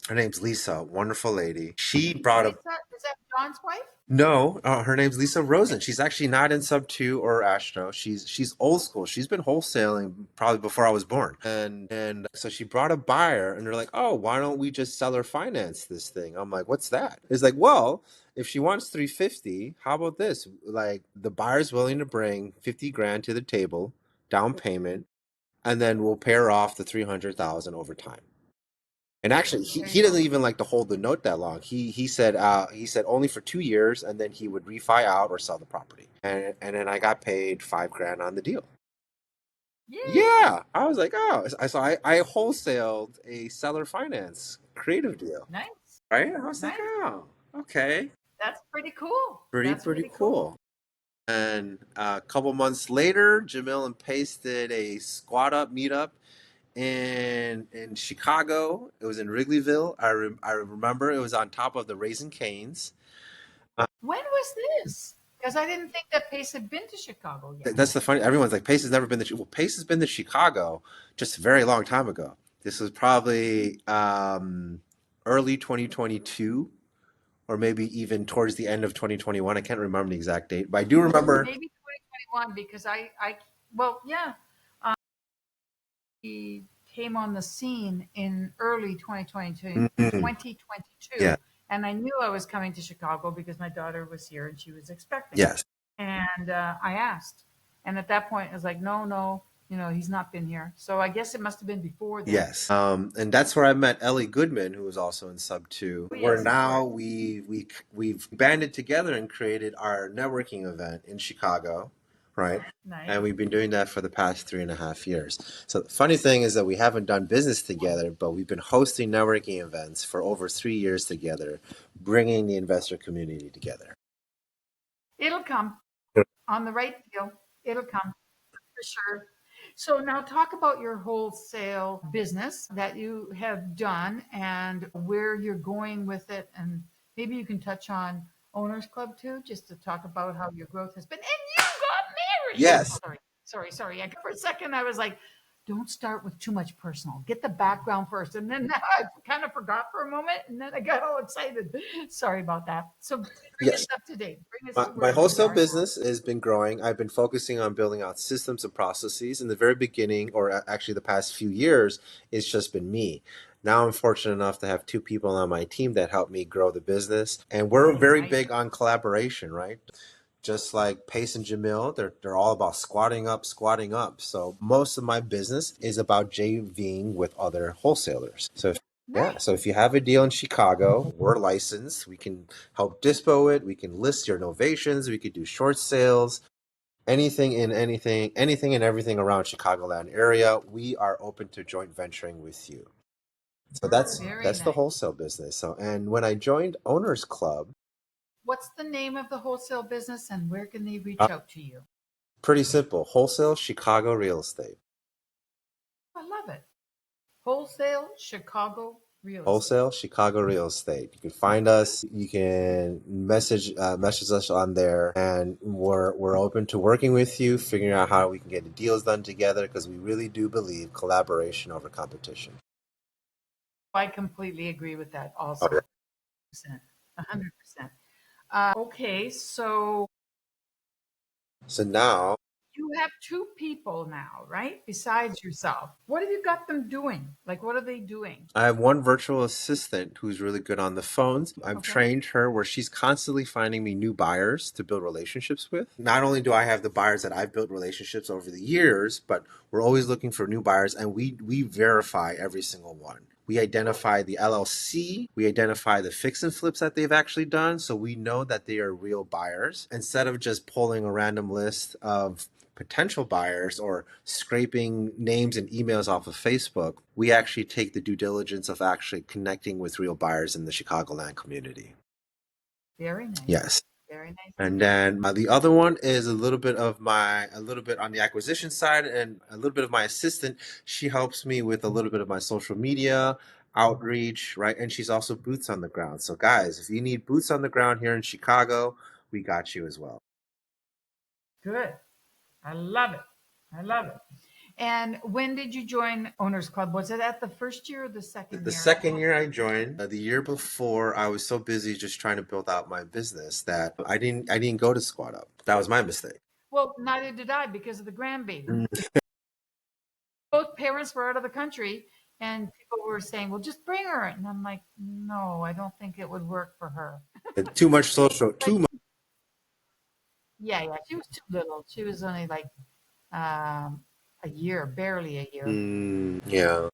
S2: her name's Lisa, wonderful lady. She brought a
S1: Lisa, is that John's wife?
S2: no, her name's Lisa
S1: Okay.
S2: Rosen. She's actually not in Sub Two or Astro. She's old school. She's been wholesaling probably before I was born. And so she brought a buyer, and they're like, "Oh, why don't we just seller finance this thing?" I'm like, "What's that?" It's like, "Well, if she wants 350, how about this? Like, the buyer's willing to bring 50 grand to the table, down payment, and then we'll pay her off the 300,000 over time." And actually, he,
S1: There you
S2: he
S1: go.
S2: doesn't even like to hold the note that long. He said only for 2 years, and then he would refi out or sell the property. And then I got paid 5 grand on the deal.
S1: Yay.
S2: Yeah, I was like, oh, I wholesaled a seller finance creative deal,
S1: Nice.
S2: right? I was like,
S1: Nice.
S2: oh, okay,
S1: That's pretty cool. That's
S2: pretty
S1: pretty cool.
S2: cool. And a couple months later, Jamil and Pace did a squat up meetup in Chicago. It was in Wrigleyville. I remember it was on top of the Raising Canes.
S1: When was this? Because I didn't think that Pace had been to Chicago yet.
S2: That's the funny. Everyone's like, Pace has never been to. Well, Pace has been to Chicago just a very long time ago. This was probably early 2022, or maybe even towards the end of 2021. I can't remember the exact date, but I do remember.
S1: Maybe 2021 because well, yeah, he came on the scene in early 2022,
S2: Mhm.
S1: 2022,
S2: Yeah.
S1: and I knew I was coming to Chicago because my daughter was here and she was expecting.
S2: Yes.
S1: And I asked, and at that point, I was like, no, no, he's not been here. So I guess it must have been before then.
S2: Yes. And that's where I met Ellie Goodman, who was also in Sub Two.
S1: Oh,
S2: Where
S1: yes, of
S2: now
S1: course.
S2: we've banded together and created our networking event in Chicago, right?
S1: Nice.
S2: And we've been doing that for the past 3.5 years. So the funny thing is that we haven't done business together, but we've been hosting networking events for over 3 years together, bringing the investor community together.
S1: It'll come on the right deal. It'll come for sure. So now talk about your wholesale business that you have done and where you're going with it. And maybe you can touch on Owners Club too, just to talk about how your growth has been. And you got married.
S2: Yes.
S1: Sorry. For a second, I was like, don't start with too much personal. Get the background first. And then I kind of forgot for a moment. And then I got all excited. Sorry about that. So bring us
S2: Yes.
S1: up to date. Bring us
S2: My,
S1: to
S2: my
S1: where we
S2: wholesale
S1: are now.
S2: business has been growing. I've been focusing on building out systems and processes. In the very beginning, or actually the past few years, it's just been me. Now I'm fortunate enough to have two people on my team that help me grow the business. And we're very
S1: Nice.
S2: big on collaboration, right? Just like Pace and Jamil, they're all about squatting up, squatting up. So most of my business is about JVing with other wholesalers. Yeah,
S1: Nice.
S2: so if you have a deal in Chicago, we're licensed. We can help dispo it. We can list your novations. We could do short sales, anything and everything around Chicagoland area. We are open to joint venturing with you. So
S1: Very
S2: that's the
S1: nice.
S2: wholesale business. So and when I joined Owners Club,
S1: What's the name of the wholesale business and where can they
S2: uh,
S1: reach out to you?
S2: pretty simple, wholesale Chicago real estate.
S1: I love it. Wholesale Chicago real estate.
S2: Wholesale Chicago real estate. You can find us. You can message us on there, and we're open to working with you, figuring out how we can get the deals done together because we really do believe collaboration over competition.
S1: I completely agree with that
S2: All
S1: also.
S2: right.
S1: 100%. Okay, so
S2: So now
S1: you have two people now, right? Besides yourself. What have you got them doing? Like, what are they doing?
S2: I have one virtual assistant who's really good on the phones. I've
S1: Okay.
S2: trained her where she's constantly finding me new buyers to build relationships with. Not only do I have the buyers that I've built relationships over the years, but we're always looking for new buyers and we verify every single one. We identify the LLC, we identify the fix and flips that they've actually done, so we know that they are real buyers instead of just pulling a random list of potential buyers or scraping names and emails off of Facebook. We actually take the due diligence of actually connecting with real buyers in the Chicagoland community.
S1: Very nice.
S2: Yes.
S1: Very nice
S2: And
S1: indeed.
S2: then the other one is a little bit on the acquisition side and a little bit of my assistant. She helps me with a little bit of my social media outreach, right? And she's also boots on the ground. So guys, if you need boots on the ground here in Chicago, we got you as well.
S1: Good. I love it. I love it. And when did you join Owners Club? Was it at the first year or the second
S2: The
S1: year?
S2: second year I joined, the year before, I was so busy just trying to build out my business that I didn't go to Squad Up. That was my mistake.
S1: Well, neither did I because of the grandbaby.
S2: Mm.
S1: Both parents were out of the country, and people were saying, "Well, just bring her." And I'm like, "No, I don't think it would work for her."
S2: Too much social,
S1: Like,
S2: too much.
S1: yeah, she was too little. She was only like a year, barely a year.
S2: Yeah.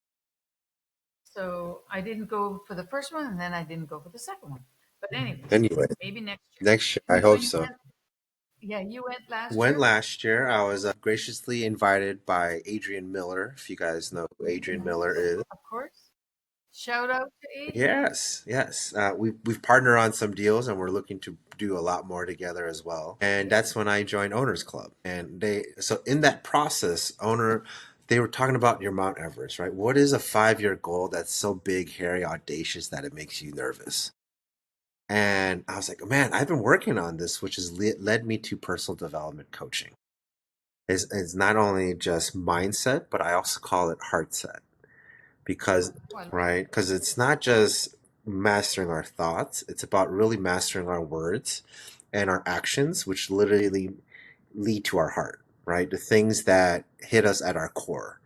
S1: So I didn't go for the first one, and then I didn't go for the second one. But anyways,
S2: Anyway,
S1: maybe next year.
S2: next year, I
S1: And so
S2: hope
S1: you
S2: so.
S1: went, yeah, you went last
S2: Went
S1: year.
S2: last year. I was graciously invited by Adrian Miller, if you guys know who Adrian Miller
S1: Nice,
S2: is.
S1: of course. Shout out to Adrian.
S2: Yes, yes. We've partnered on some deals, and we're looking to do a lot more together as well. And that's when I joined Owners Club. And so in that process, they were talking about your Mount Everest, right? What is a 5-year goal that's so big, hairy, audacious that it makes you nervous? And I was like, man, I've been working on this, which has led me to personal development coaching. It's not only just mindset, but I also call it heart set because
S1: Oh, I like
S2: right, because it's not just mastering our thoughts, it's about really mastering our words and our actions, which literally lead to our heart, right? The things that hit us at our core,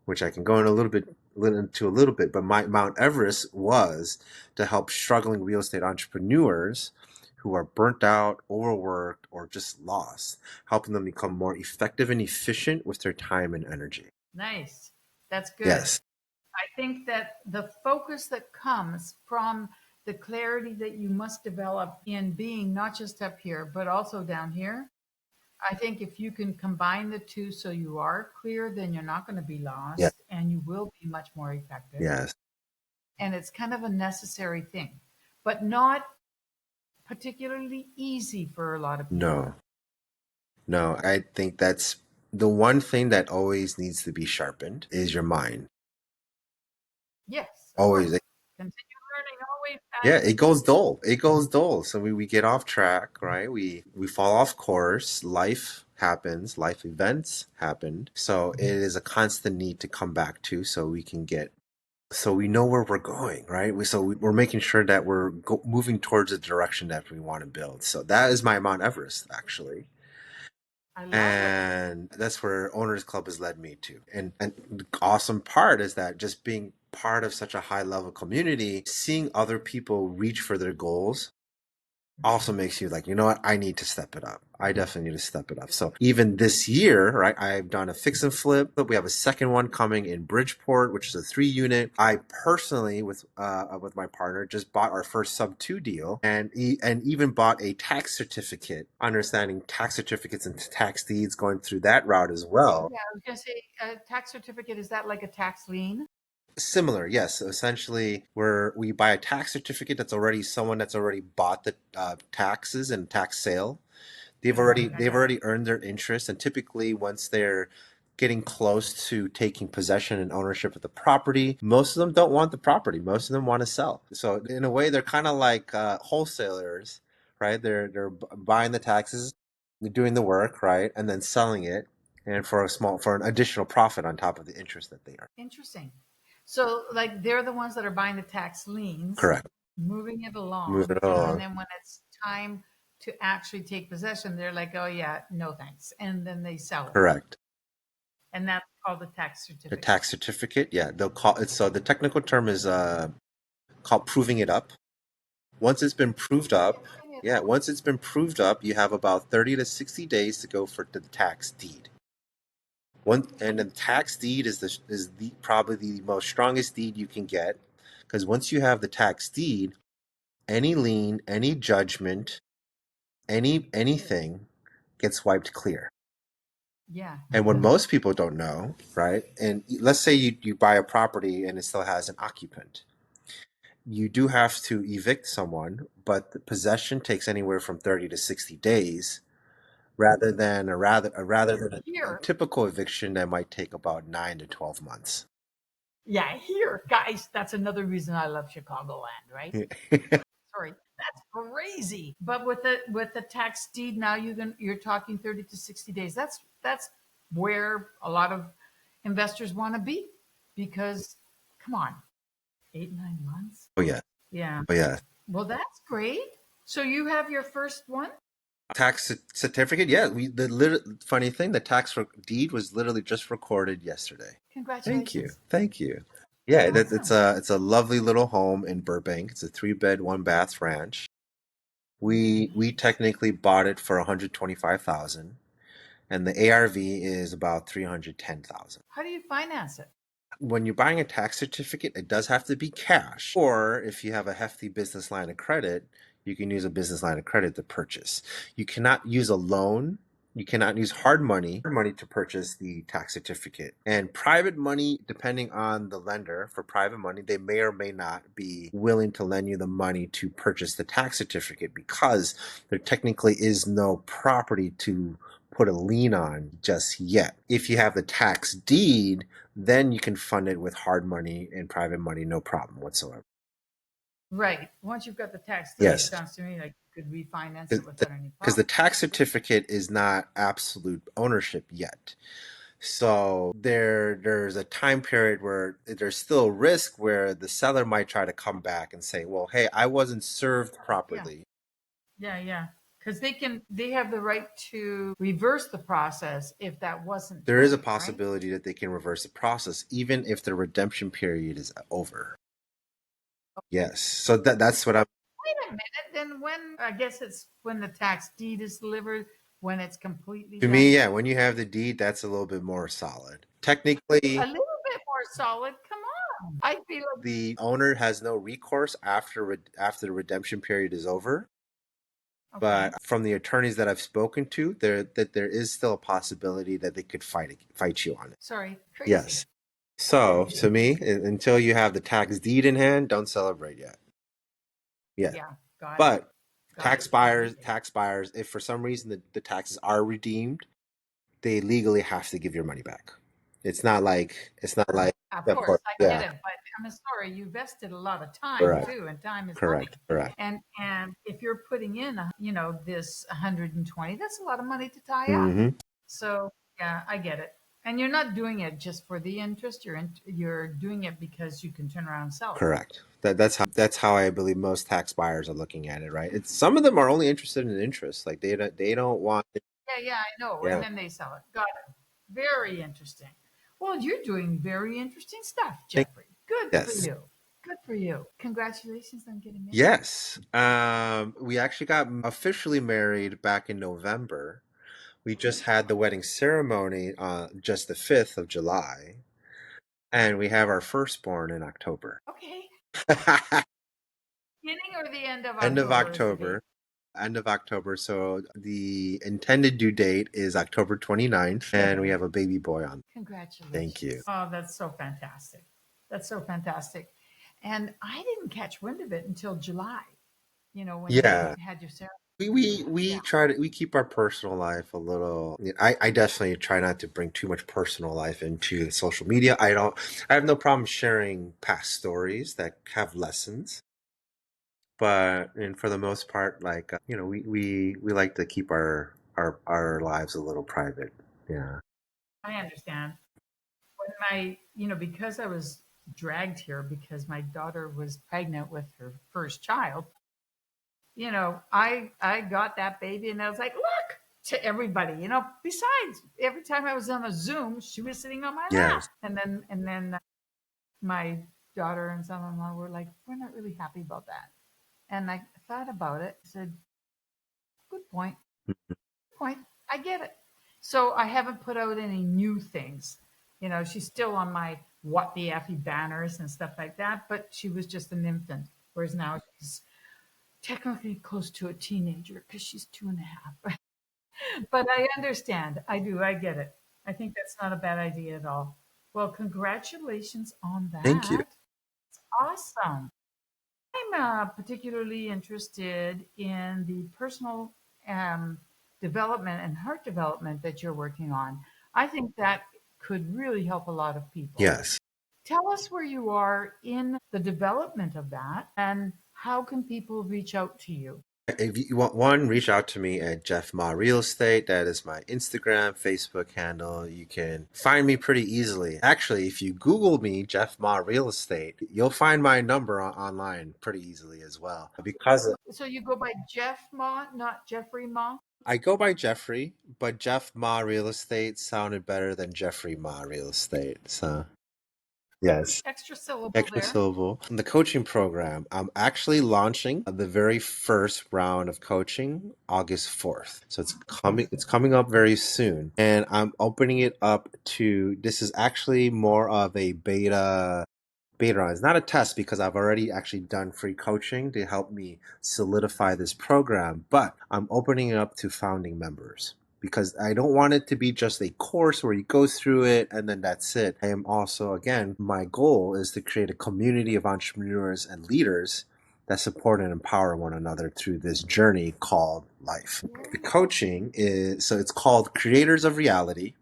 S2: which I can go in a little bit into a little bit, but my Mount Everest was to help struggling real estate entrepreneurs who are burnt out, overworked, or just lost, helping them become more effective and efficient with their time and energy.
S1: nice. That's good.
S2: Yes.
S1: I think that the focus that comes from the clarity that you must develop in being not just up here, but also down here. I think if you can combine the two so you are clear, then you're not going to be
S2: Yes.
S1: lost and you will be much more effective.
S2: Yes.
S1: And it's kind of a necessary thing, but not particularly easy for a lot of people.
S2: No. No. I think that's the one thing that always needs to be sharpened is your mind.
S1: Yes, of
S2: Always.
S1: course. Continue learning always.
S2: Yeah, it goes dull. It goes dull. So we get off track, right? We fall off course. Life happens. Life events happen. So it is a constant need to come back to so we can get so we know where we're going, right? We're making sure that we're moving towards the direction that we want to build. So that is my Mount Everest, actually.
S1: I love it.
S2: And that's where Owners Club has led me to. And the awesome part is that just being part of such a high level community, seeing other people reach for their goals also makes you like, you know what? I need to step it up. I definitely need to step it up. So even this year, right, I've done a fix and flip. We have a second one coming in Bridgeport, which is a 3 unit. I personally, with my partner, just bought our first sub two deal and even bought a tax certificate, understanding tax certificates and tax deeds, going through that route as well.
S1: Yeah, I was going to say a tax certificate, is that like a tax lien?
S2: Similar, yes. So essentially, where we buy a tax certificate that's already someone that's already bought the taxes and tax sale.
S1: I
S2: They've
S1: got it.
S2: already earned their interest, and typically once they're getting close to taking possession and ownership of the property, most of them don't want the property. Most of them want to sell. So in a way, they're kind of like wholesalers, right? They're buying the taxes, they're doing the work, right, and then selling it, and for an additional profit on top of the interest that they earn.
S1: Interesting. So, like, they're the ones that are buying the tax liens,
S2: Correct.
S1: moving it along,
S2: Moving
S1: and
S2: along.
S1: then when it's time to actually take possession, they're like, "Oh yeah, no thanks," and then they sell it,
S2: Correct.
S1: and that's called the tax
S2: The
S1: certificate.
S2: tax certificate, yeah, they'll call it. So the technical term is called proving it up. Once it's been proved up,
S1: Proving it
S2: yeah,
S1: up.
S2: once it's been proved up, you have about 30 to 60 days to go for the tax deed. One and the tax deed is the probably the most strongest deed you can get because once you have the tax deed, any lien, any judgment, anything gets wiped clear.
S1: Yeah,
S2: And what most people don't know, right? And let's say you buy a property and it still has an occupant. You do have to evict someone, but the possession takes anywhere from 30 to 60 days rather than a
S1: here,
S2: typical eviction that might take about 9 to 12 months.
S1: yeah, here, guys. That's another reason I love Chicagoland, right? Sorry, that's crazy. But with the tax deed, now you're talking 30 to 60 days. That's where a lot of investors want to be, because come on, 8 9 months.
S2: Oh yeah.
S1: Yeah.
S2: Oh yeah.
S1: Well, that's great. So you have your first one.
S2: Tax certificate. Yeah, funny thing, the deed was literally just recorded yesterday. Thank you.
S1: Congratulations.
S2: Thank you. Yeah,
S1: Awesome.
S2: it's a lovely little home in Burbank. It's a 3 bed, 1 bath ranch. We
S1: Nice.
S2: technically bought it for 125,000 and the ARV is about 310,000.
S1: How do you finance it?
S2: When you're buying a tax certificate, it does have to be cash. Or if you have a hefty business line of credit, you can use a business line of credit to purchase. You cannot use a loan. You cannot use hard money to purchase the tax certificate. And private money, depending on the lender, for private money, they may or may not be willing to lend you the money to purchase the tax certificate because there technically is no property to put a lien on just yet. If you have the tax deed, then you can fund it with hard money and private money, no problem whatsoever.
S1: Right. Once you've got the tax deed, it
S2: Yes,
S1: sounds to me like you could refinance it without any
S2: because the
S1: problem.
S2: tax certificate is not absolute ownership yet. So there's a time period where there's still risk where the seller might try to come back and say, well, hey, I wasn't served
S1: Yeah.
S2: properly.
S1: Yeah, yeah. Because they have the right to reverse the process if that wasn't
S2: There is
S1: done,
S2: a
S1: right?
S2: possibility that they can reverse the process even if the redemption period is over. Yes. So that's what I'm
S1: Wait a minute, then when, I guess it's when the tax deed is delivered, when it's completely
S2: to me,
S1: done?
S2: yeah, when you have the deed, that's a little bit more solid. Technically,
S1: A little bit more solid. Come on. I feel like,
S2: the owner has no recourse after the redemption period is over.
S1: okay,
S2: But from the attorneys that I've spoken to, there is still a possibility that they could fight you on it.
S1: sorry, crazy.
S2: Yes. So to me, until you have the tax deed in hand, don't celebrate yet. Yeah.
S1: Yeah, got it.
S2: But
S1: Got it. Okay.
S2: tax buyers, if for some reason the taxes are redeemed, they legally have to give your money back. It's not like
S1: Of
S2: of
S1: course,
S2: course.
S1: I get
S2: Yeah.
S1: it, but I'm sorry, you vested a lot of time
S2: Correct.
S1: too, and time is money.
S2: Correct. Correct.
S1: And if you're putting in, this 120, that's a lot of money to tie up.
S2: Hmm.
S1: So yeah, I get it. And you're not doing it just for the interest. You're doing it because you can turn around and sell it.
S2: Correct. That's how I believe most tax buyers are looking at it, right? It's some of them are only interested in interest. Like they don't want it.
S1: Yeah, yeah, I know. And
S2: Yeah.
S1: then they sell it. Got it. Very interesting. Well, you're doing very interesting stuff,
S2: Thank,
S1: Jeffrey. Good for
S2: yes.
S1: you. Good for you. Congratulations on getting married.
S2: Yes. We actually got officially married back in November. We just had the wedding ceremony just the 5th of July, and we have our firstborn in October.
S1: Okay. Beginning or the end of
S2: End of
S1: October is the date.
S2: October. End of October. So the intended due date is October 29th, and we have a baby boy on. Thank you.
S1: Congratulations. Oh, that's so fantastic. That's so fantastic. And I didn't catch wind of it until July, when you
S2: Yeah.
S1: had your ceremony.
S2: We
S1: Yeah,
S2: try to we keep our personal life a little. I definitely try not to bring too much personal life into social media. I have no problem sharing past stories that have lessons, but and for the most part, like we like to keep our lives a little private. Yeah.
S1: I understand. When because I was dragged here because my daughter was pregnant with her first child, I got that baby and I was like, look to everybody, besides every time I was on a Zoom, she was sitting on my lap.
S2: Yes.
S1: And then my daughter and son-in-law were like, we're not really happy about that. And I thought about it. I said, good point. Point. I get it. So I haven't put out any new things. She's still on my what the Effie banners and stuff like that, but she was just an infant. Whereas now she's technically close to a teenager because she's 2.5. But I understand. I do. I get it. I think that's not a bad idea at all. Well, congratulations on
S2: Thank you.
S1: that. Awesome. I'm particularly interested in the personal um, development and heart development that you're working on. I think that could really help a lot of people.
S2: Yes.
S1: Tell us where you are in the development of that and how can people reach out to you?
S2: If you want one, reach out to me at Jeff Ma Real Estate. That is my Instagram, Facebook handle. You can find me pretty easily. Actually, if you Google me, Jeff Ma Real Estate, you'll find my number online pretty easily as well. Because
S1: So you go by Jeff Ma, not Jeffrey Ma?
S2: I go by Jeffrey, but Jeff Ma Real Estate sounded better than Jeffrey Ma Real Estate. So, yes.
S1: Extra syllable
S2: Extra
S1: there.
S2: syllable. In the coaching program, I'm actually launching the very first round of coaching August 4th. So it's coming up very soon. And I'm opening it up to this is actually more of a beta on. It's not a test because I've already actually done free coaching to help me solidify this program, but I'm opening it up to founding members because I don't want it to be just a course where you go through it and then that's it. I am also, again, my goal is to create a community of entrepreneurs and leaders that support and empower one another through this journey called life. The coaching is, so it's called Creators of Reality,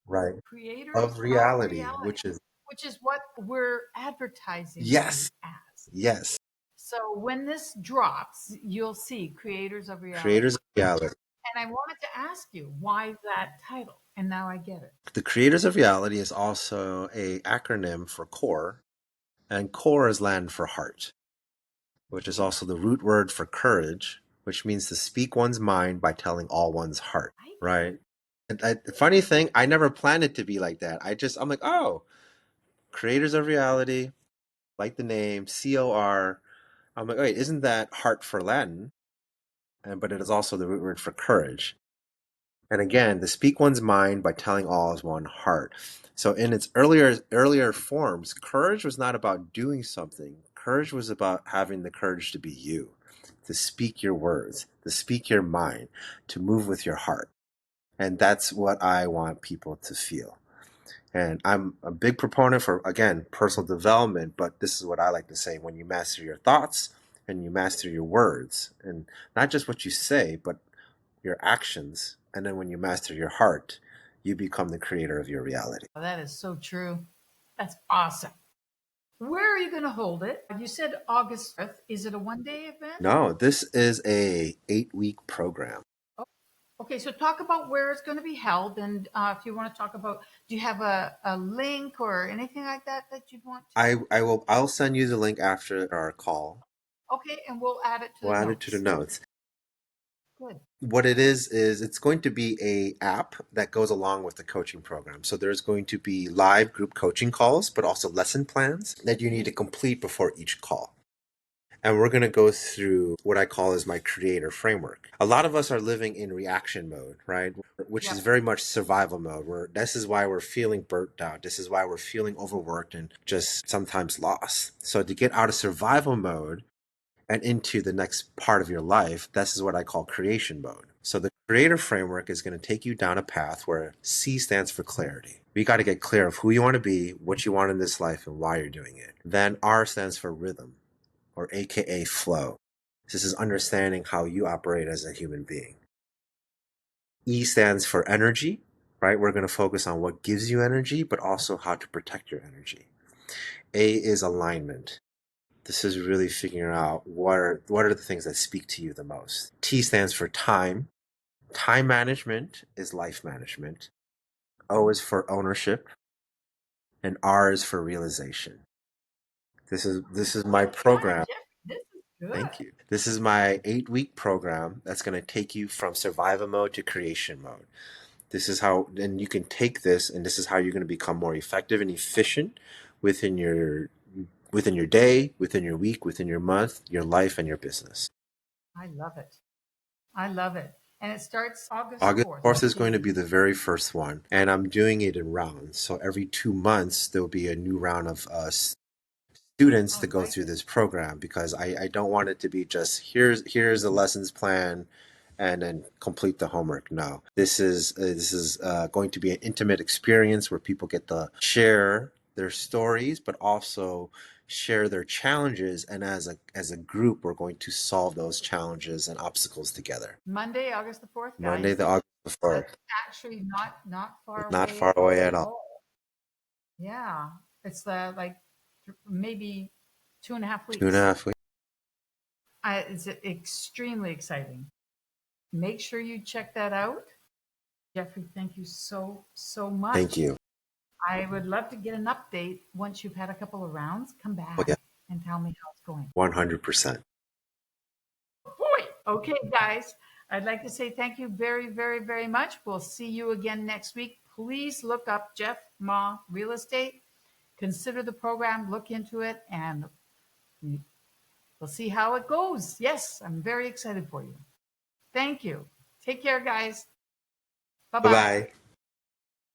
S2: right?
S1: Creators
S2: Of
S1: of
S2: reality,
S1: reality,
S2: which is,
S1: which is what we're advertising you
S2: yes,
S1: as.
S2: yes,
S1: So when this drops, you'll see Creators of Reality.
S2: Creators of Reality.
S1: And I wanted to ask you why that title, and now I get it.
S2: The creators of reality is also a acronym for core, and core is Latin for heart, which is also the root word for courage, which means to speak one's mind by telling all one's heart,
S1: Right?
S2: right? The funny thing, I never planned it to be like that. I'm like, oh, creators of reality, like the name, COR. I'm like, wait, isn't that heart for Latin? But it is also the root word for courage. And again, to speak one's mind by telling all is one heart. So in its earlier forms, courage was not about doing something. Courage was about having the courage to be you, to speak your words, to speak your mind, to move with your heart. And that's what I want people to feel. And I'm a big proponent for, again, personal development, but this is what I like to say: when you master your thoughts and you master your words, and not just what you say, but your actions, and then when you master your heart, you become the creator of your reality.
S1: Oh, that is so true. That's awesome. Where are you going to hold it? You said August 5th. Is it a one-day event?
S2: No, this is a 8-week program.
S1: Oh, okay, so talk about where it's going to be held, and if you want to talk about, do you have a link or anything like that that you'd want to?
S2: I'll send you the link after our call.
S1: Okay, and we'll add it to
S2: We'll
S1: the
S2: add it to the
S1: notes.
S2: notes.
S1: Good.
S2: What it is it's going to be a app that goes along with the coaching program. So there's going to be live group coaching calls, but also lesson plans that you need to complete before each call. And we're going to go through what I call as my creator framework. A lot of us are living in reaction mode, right? Which is
S1: Yep.
S2: very much survival mode. This is why we're feeling burnt out. This is why we're feeling overworked and just sometimes lost. So to get out of survival mode and into the next part of your life, this is what I call creation mode. So the creator framework is going to take you down a path where C stands for clarity. You got to get clear of who you want to be, what you want in this life, and why you're doing it. Then R stands for rhythm, or AKA flow. This is understanding how you operate as a human being. E stands for energy, right? We're going to focus on what gives you energy, but also how to protect your energy. A is alignment. This is really figuring out what are the things that speak to you the most. T stands for time. Time management is life management. O is for ownership, and R is for realization. This is my
S1: Hi,
S2: program.
S1: Jeff. This is
S2: Thank
S1: good.
S2: you. This is my 8-week program that's going to take you from survival mode to creation mode. This is how, and you can take this, and this is how you're going to become more effective and efficient within your within your day, within your week, within your month, your life, and your business.
S1: I love it. I love it. And it starts August
S2: August
S1: 4th.
S2: 4th
S1: What
S2: is
S1: day
S2: going to
S1: is
S2: be
S1: it?
S2: the very first one, and I'm doing it in rounds. So every 2 months, there'll be a new round of students
S1: I
S2: to go
S1: like
S2: through
S1: it.
S2: this program, because I don't want it to be just here's the lessons plan and then complete the homework. No, this is going to be an intimate experience where people get to share their stories, but also share their challenges. And as a group, we're going to solve those challenges and obstacles together.
S1: Monday, August the 4th,
S2: Monday,
S1: guys.
S2: the August
S1: That's
S2: 4th.
S1: actually not far
S2: It's not
S1: away
S2: far
S1: at
S2: away at all.
S1: all. Yeah. It's like maybe 2.5
S2: Two and a
S1: weeks.
S2: half weeks.
S1: It's extremely exciting. Make sure you check that out. Jeffrey, thank you so
S2: Thank
S1: much.
S2: you.
S1: I would love to get an update once you've had a couple of rounds. Come
S2: Oh yeah,
S1: back and tell me how it's going.
S2: 100%.
S1: Boy. Okay, guys. I'd like to say thank you very much. We'll see you again next week. Please look up Jeff Ma Real Estate. Consider the program, look into it, and we'll see how it goes. Yes, I'm very excited for you. Thank you. Take care, guys. Bye
S2: Bye
S1: bye.
S2: bye.